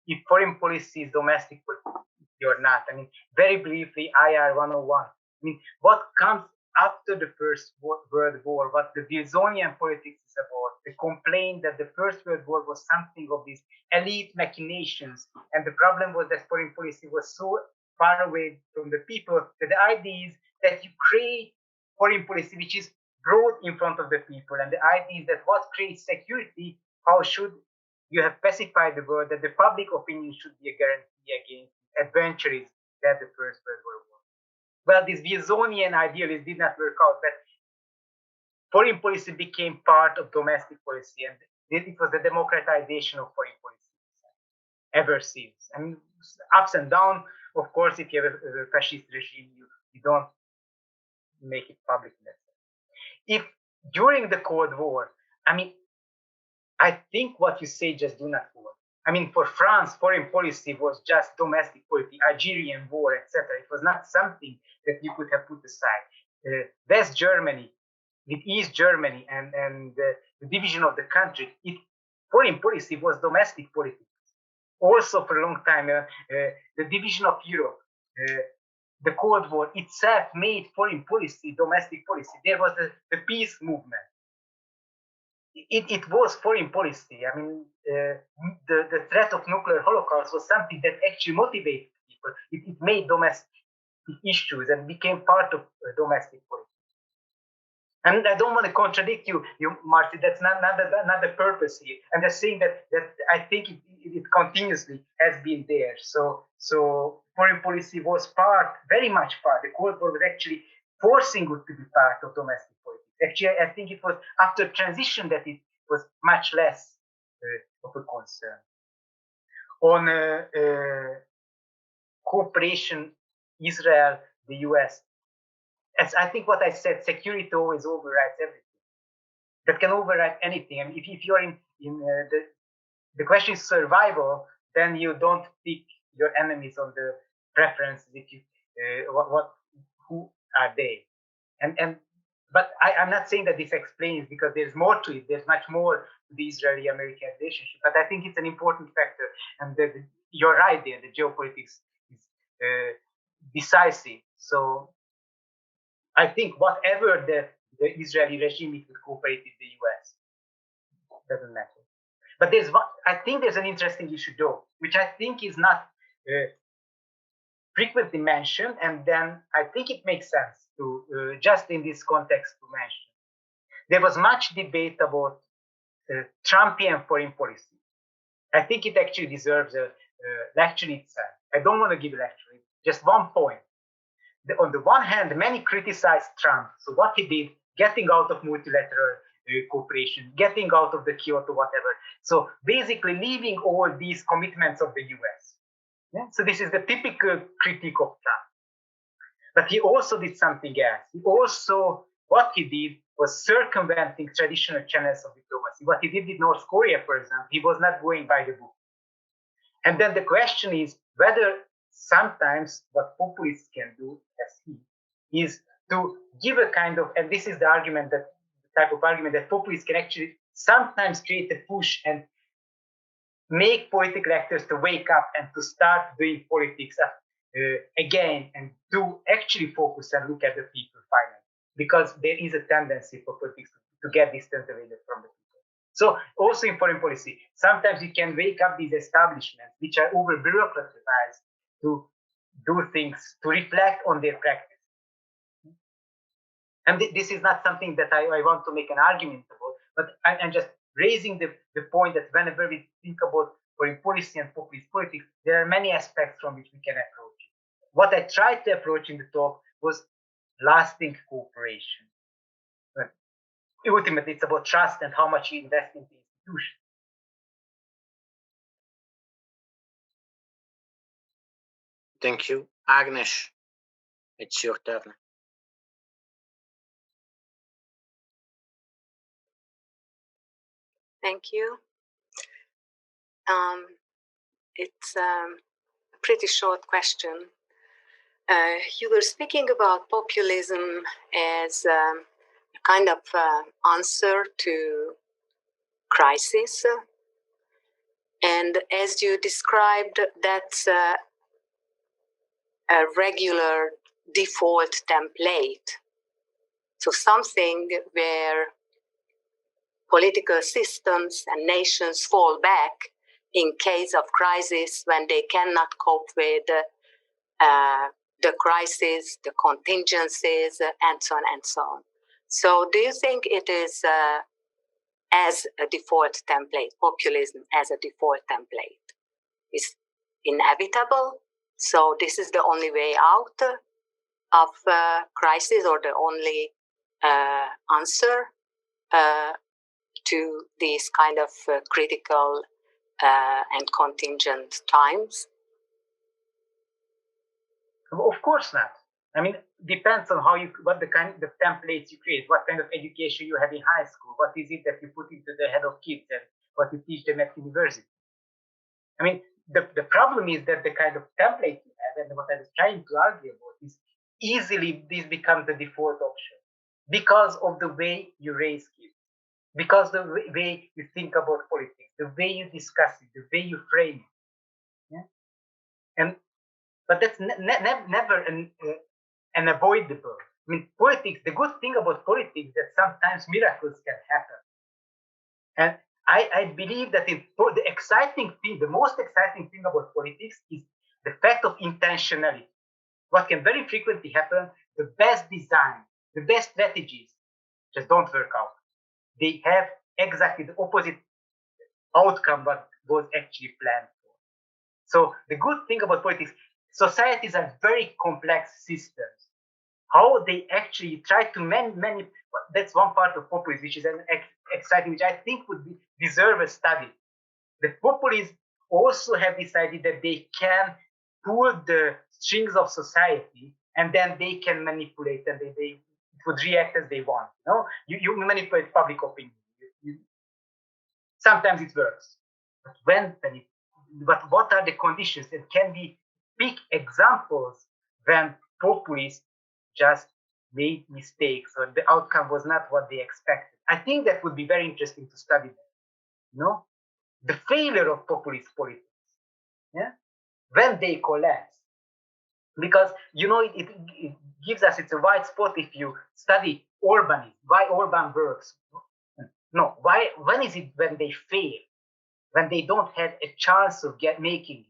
if foreign policy is domestic policy or not. I mean, very briefly, IR 101. I mean, what comes after the First World War, what the Wilsonian politics is about, the complaint that the First World War was something of these elite machinations, and the problem was that foreign policy was so far away from the people that the idea is that you create foreign policy which is brought in front of the people, and the idea is that what creates security, how should you have specified the word that the public opinion should be a guarantee against adventurism that the First World War was. Well, this Wilsonian idealism did not work out, but foreign policy became part of domestic policy, and it was the democratization of foreign policy ever since. I mean, ups and downs, of course, if you have a fascist regime, you don't make it public. If during the Cold War, I mean, I think what you say just do not work. I mean, for France, foreign policy was just domestic policy, Algerian war, etc. It was not something that you could have put aside. West Germany, with East Germany and the division of the country, foreign policy was domestic politics. Also, for a long time, the division of Europe, the Cold War itself made foreign policy domestic policy. There was the peace movement. It was foreign policy. I mean, the threat of nuclear holocaust was something that actually motivated people. It made domestic issues and became part of domestic politics. And I don't want to contradict you, Marty. That's not the purpose here. I'm just saying that I think it continuously has been there. So foreign policy was very much part. The Cold War was actually forcing it to be part of domestic politics. Actually, I think it was after transition that it was much less of a concern. On cooperation, Israel, the US, as I think what I said, security always overrides everything. That can override anything. I mean, if you're in the question is survival, then you don't pick your enemies on the preferences. If you who are they? But I'm not saying that this explains, because there's more to it. There's much more to the Israeli-American relationship. But I think it's an important factor. And you're right there. The geopolitics is decisive. So I think whatever the Israeli regime, it would cooperate with the US. Doesn't matter. But I think there's an interesting issue though, which I think is not frequently mentioned, and then I think it makes sense to just in this context to mention. There was much debate about Trumpian foreign policy. I think it actually deserves a lecture itself. I don't want to give a lecture, just one point. On the one hand, many criticized Trump. So what he did, getting out of multilateral cooperation, getting out of the Kyoto, whatever. So basically leaving all these commitments of the US. Yeah? So this is the typical critique of Trump. But he also did something else. What he did was circumventing traditional channels of diplomacy. What he did with North Korea, for example, he was not going by the book. And then the question is whether sometimes what populists can do, as he, is to give a kind of, and this is the argument, the type of argument that populists can actually sometimes create a push and make political actors to wake up and to start doing politics again and do actually focus and look at the people finally, because there is a tendency for politics to get distant away from the people. So also in foreign policy, sometimes you can wake up these establishments which are over bureaucratized to do things, to reflect on their practice. And this is not something that I want to make an argument about, but I'm just raising the point that whenever we think about foreign policy and populist politics, there are many aspects from which we can approach it. What I tried to approach in the talk was lasting cooperation. But ultimately, it's about trust and how much you invest in the institution. Thank you. Agnes, it's your turn. Thank you. It's a pretty short question. You were speaking about populism as a kind of answer to crisis. And as you described, that's a regular default template. So something where political systems and nations fall back in case of crisis when they cannot cope with the crisis, the contingencies, and so on and so on. So do you think it is as a default template, populism as a default template is inevitable? So this is the only way out of crisis, or the only answer to these kind of critical and contingent times? Of course not. I mean, depends on what the kind of templates you create, what kind of education you have in high school, what is it that you put into the head of kids, and what you teach them at university. I mean, the problem is that the kind of template you have, and what I was trying to argue about, is easily this becomes the default option because of the way you raise kids, because the way you think about politics, the way you discuss it, the way you frame it. Yeah? But that's never unavoidable. I mean, politics, the good thing about politics is that sometimes miracles can happen. And I believe that the exciting thing, the most exciting thing about politics is the fact of intentionality. What can very frequently happen, the best design, the best strategies just don't work out. They have exactly the opposite outcome what was actually planned for. So the good thing about politics, societies are very complex systems. How they actually try to many that's one part of populism, which is an exciting, which I think would deserve a study. The populists also have decided that they can pull the strings of society, and then they can manipulate, and they would react as they want. You manipulate public opinion. Sometimes it works, but what are the conditions? And can we pick examples when populists just made mistakes or the outcome was not what they expected? I think that would be very interesting to study that. The failure of populist politics, when they collapse, because it gives us, it's a white spot if you study urbanism, why urban works. No, when is it when they fail, when they don't have a chance of making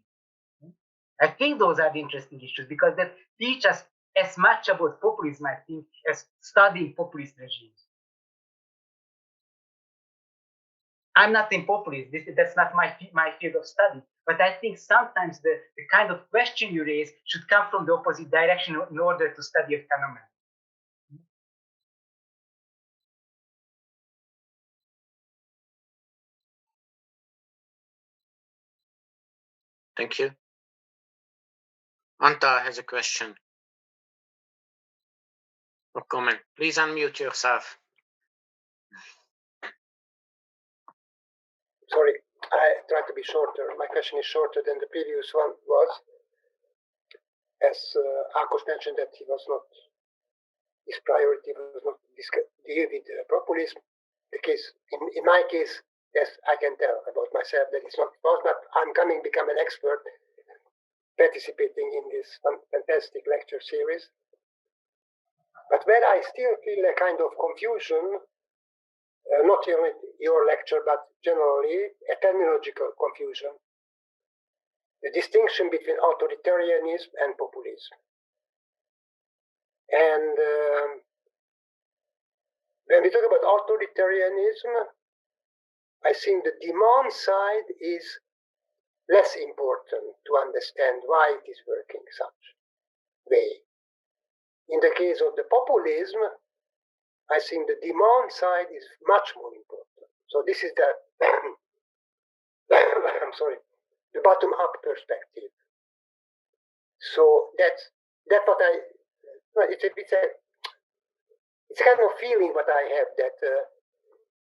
it? I think those are the interesting issues, because that teach us as much about populism, I think, as studying populist regimes. I'm not in populism. That's not my field of study. But I think sometimes the kind of question you raise should come from the opposite direction in order to study a phenomenon. Thank you. Anta has a question or comment. Please unmute yourself. Sorry, I tried to be shorter. My question is shorter than the previous one was. As Ákos mentioned that his priority was not to deal with populism. The case, in my case, yes, I can tell about myself that it's not. I'm become an expert participating in this fantastic lecture series. But where I still feel a kind of confusion, not only your lecture, but generally a terminological confusion, the distinction between authoritarianism and populism. And when we talk about authoritarianism, I think the demand side is less important to understand why it is working such way. In the case of the populism, I think the demand side is much more important. So this is the, I'm sorry, the bottom-up perspective. So that's what it's a kind of feeling what I have that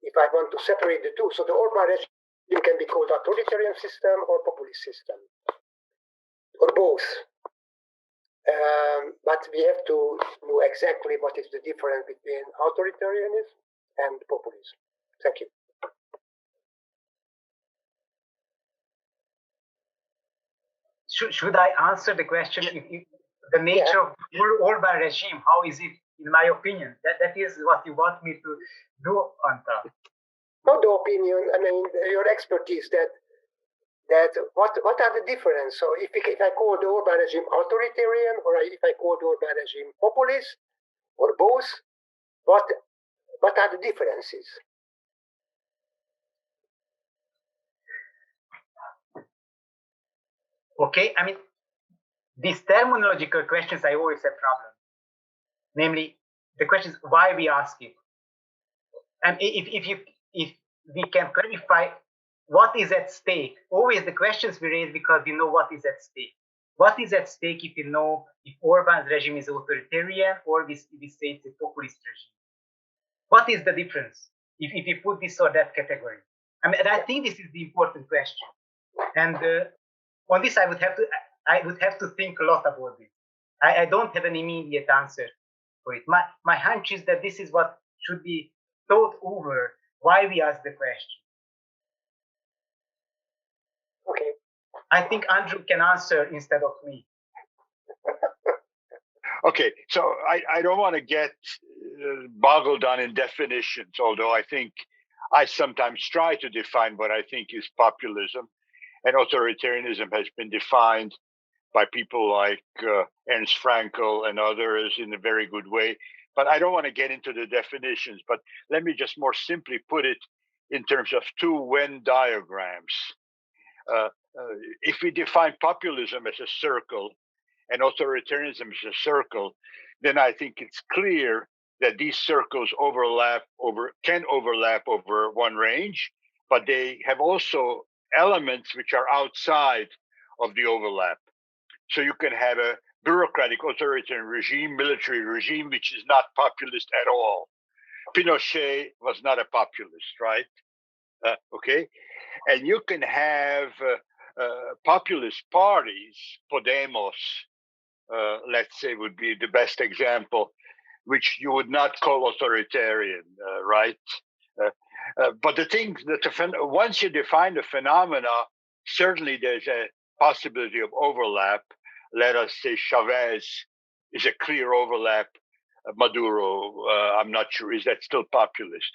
if I want to separate the two, so the Orban regime can be called authoritarian system or populist system, or both. But we have to know exactly what is the difference between authoritarianism and populism. Thank you. Should I answer the question? If the nature of the Orban regime, how is it, in my opinion? That is what you want me to do, Anta. Not the opinion, I mean, your expertise that what are the difference? So if I call the Orban regime authoritarian, or if I call the Orban regime populist, or both, what are the differences? Okay, I mean, these terminological questions, I always have problems. Namely, the question is why we ask it. And if we can clarify what is at stake, always the questions we raise because we know what is at stake. What is at stake if you know if Orban's regime is authoritarian or we say it's a populist regime? What is the difference if you put this or that category? I mean, and I think this is the important question. And on this, I would have to think a lot about it. I don't have an immediate answer for it. My hunch is that this is what should be thought over why we ask the question. Okay. I think Andrew can answer instead of me. Okay, so I don't want to get boggled down in definitions, although I think I sometimes try to define what I think is populism, and authoritarianism has been defined by people like Ernst Frankl and others in a very good way. But I don't want to get into the definitions, but let me just more simply put it in terms of two Venn diagrams. If we define populism as a circle and authoritarianism as a circle, then I think it's clear that these circles can overlap over one range, but they have also elements which are outside of the overlap. So you can have a bureaucratic authoritarian regime, military regime, which is not populist at all. Pinochet was not a populist, right? Okay. And you can have populist parties, Podemos, let's say, would be the best example, which you would not call authoritarian, right? But the thing that once you define the phenomena, certainly there's a possibility of overlap. Let us say Chavez is a clear overlap. Maduro, I'm not sure, is that still populist?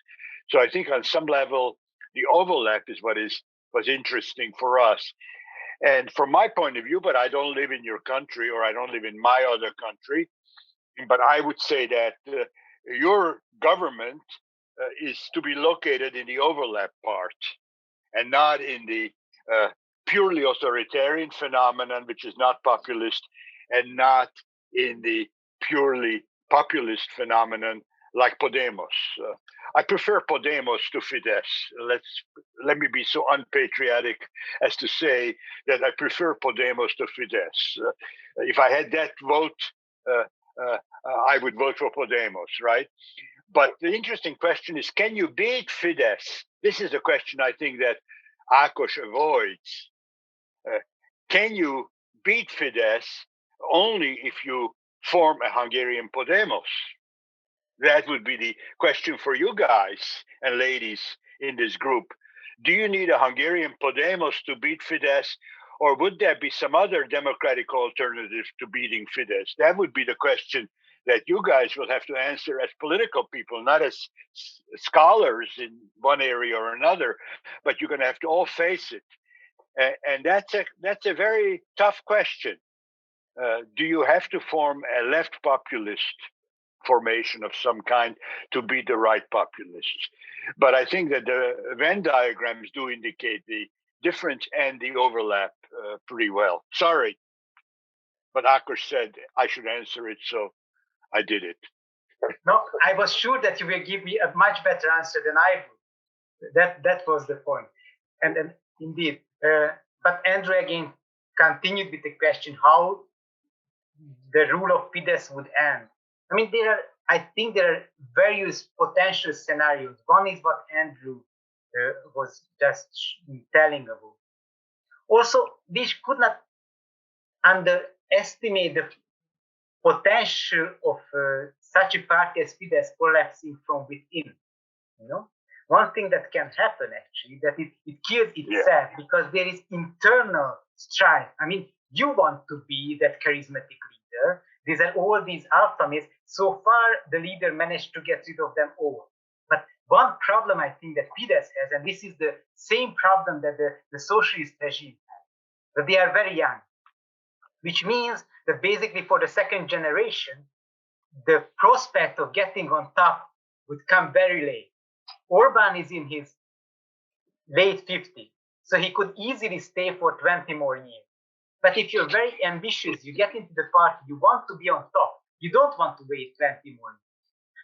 So I think on some level, the overlap is what was interesting for us. And from my point of view, but I don't live in your country or I don't live in my other country, but I would say that your government is to be located in the overlap part and not in the purely authoritarian phenomenon, which is not populist, and not in the purely populist phenomenon like Podemos. I prefer Podemos to Fidesz. Let me be so unpatriotic as to say that I prefer Podemos to Fidesz. If I had that vote, I would vote for Podemos, right? But the interesting question is, can you beat Fidesz? This is the question I think that Ákos avoids. Can you beat Fidesz only if you form a Hungarian Podemos? That would be the question for you guys and ladies in this group. Do you need a Hungarian Podemos to beat Fidesz, Or would there be some other democratic alternative to beating Fidesz? That would be the question that you guys will have to answer as political people, not as scholars in one area or another, but you're going to have to all face it. And that's a very tough question. Do you have to form a left populist formation of some kind to be the right populists? But I think that the Venn diagrams do indicate the difference and the overlap pretty well. Sorry, but Ákos said I should answer it, so I did it. No, I was sure that you will give me a much better answer than I would. That was the point. And indeed, but Andrew again continued with the question how the rule of Fidesz would end. I mean, I think there are various potential scenarios. One is what Andrew was just telling about. Also, we could not underestimate the potential of such a party as Fidesz collapsing from within. You know, one thing that can happen actually that it kills itself because there is internal strife. I mean, you want to be that charismatic leader. These are all these alpha males. So far, the leader managed to get rid of them all. But one problem I think that Fidesz has, and this is the same problem that the socialist regime has, that they are very young, which means that basically for the second generation, the prospect of getting on top would come very late. Orban is in his late 50s, so he could easily stay for 20 more years. But if you're very ambitious, you get into the party, you want to be on top. You don't want to wait 20 more years.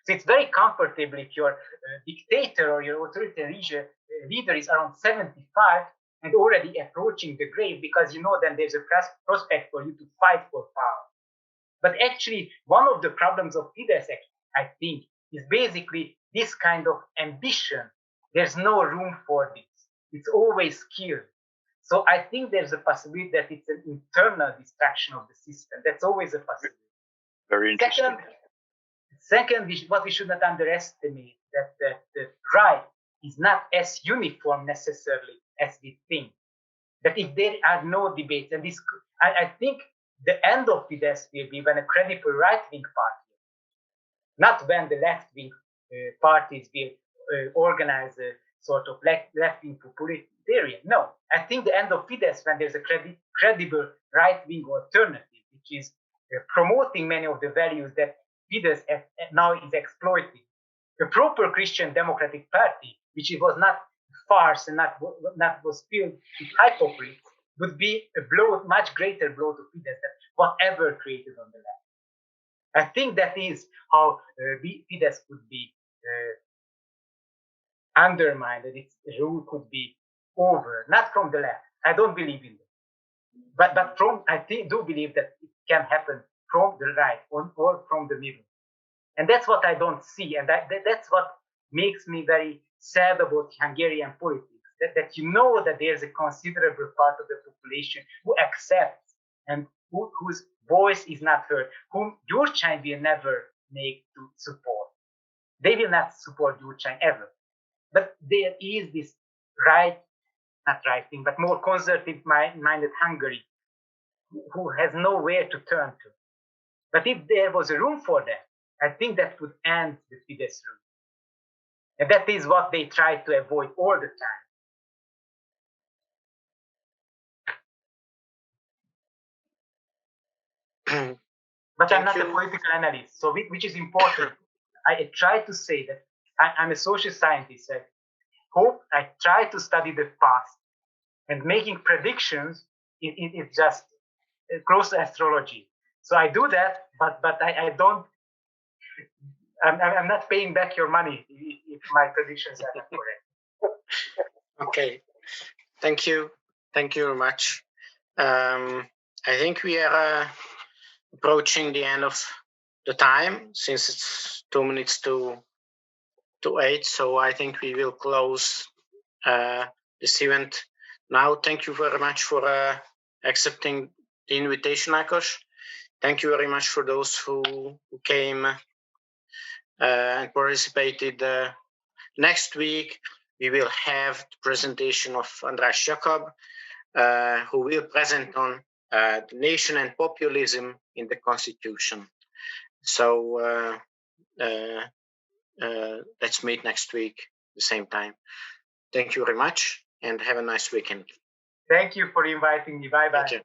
So it's very comfortable if your dictator or your authoritarian leader is around 75 and already approaching the grave, because you know then there's a prospect for you to fight for power. But actually, one of the problems of Fidesz, I think, is basically this kind of ambition. There's no room for this. It's always killed. So I think there's a possibility that it's an internal destruction of the system. That's always a possibility. Very interesting. Second, what we should not underestimate that the right is not as uniform necessarily as we think. That if there are no debates, and this, I think the end of Fidesz will be when a credible right-wing party, not when the left-wing parties will organize a sort of left-wing popularian. No, I think the end of Fidesz when there's a credible right-wing alternative, which is promoting many of the values that Fidesz now is exploiting. A proper Christian Democratic Party, which it was not farce and not was filled with hypocrites, would be a blow, much greater blow to Fidesz than whatever created on the left. I think that is how Fidesz could be undermined, and its rule could be over, not from the left. I don't believe in it, but from I do believe that it can happen from the right or from the middle, and that's what I don't see, and that's what makes me very sad about Hungarian politics. That you know that there's a considerable part of the population who accepts and whose voice is not heard, whom Gyurcsány will never make to support. They will not support Gyurcsány ever. But there is this not right thing, but more conservative-minded Hungary who has nowhere to turn to. But if there was a room for that, I think that would end the Fidesz rule. And that is what they try to avoid all the time. But I'm not a political analyst, so which is important. I try to say that I'm a social scientist. I try to study the past, and making predictions is just close to astrology. So I do that, but I don't. I'm not paying back your money if my predictions are not correct. Okay, thank you very much. I think we are approaching the end of the time, since it's 2 minutes to 8. So I think we will close this event now. Thank you very much for accepting the invitation, Ákos. Thank you very much for those who came and participated. Next week we will have the presentation of András Jakab. who will present on the nation and populism in the Constitution. So let's meet next week the same time. Thank you very much and have a nice weekend. Thank you for inviting me. Bye-bye.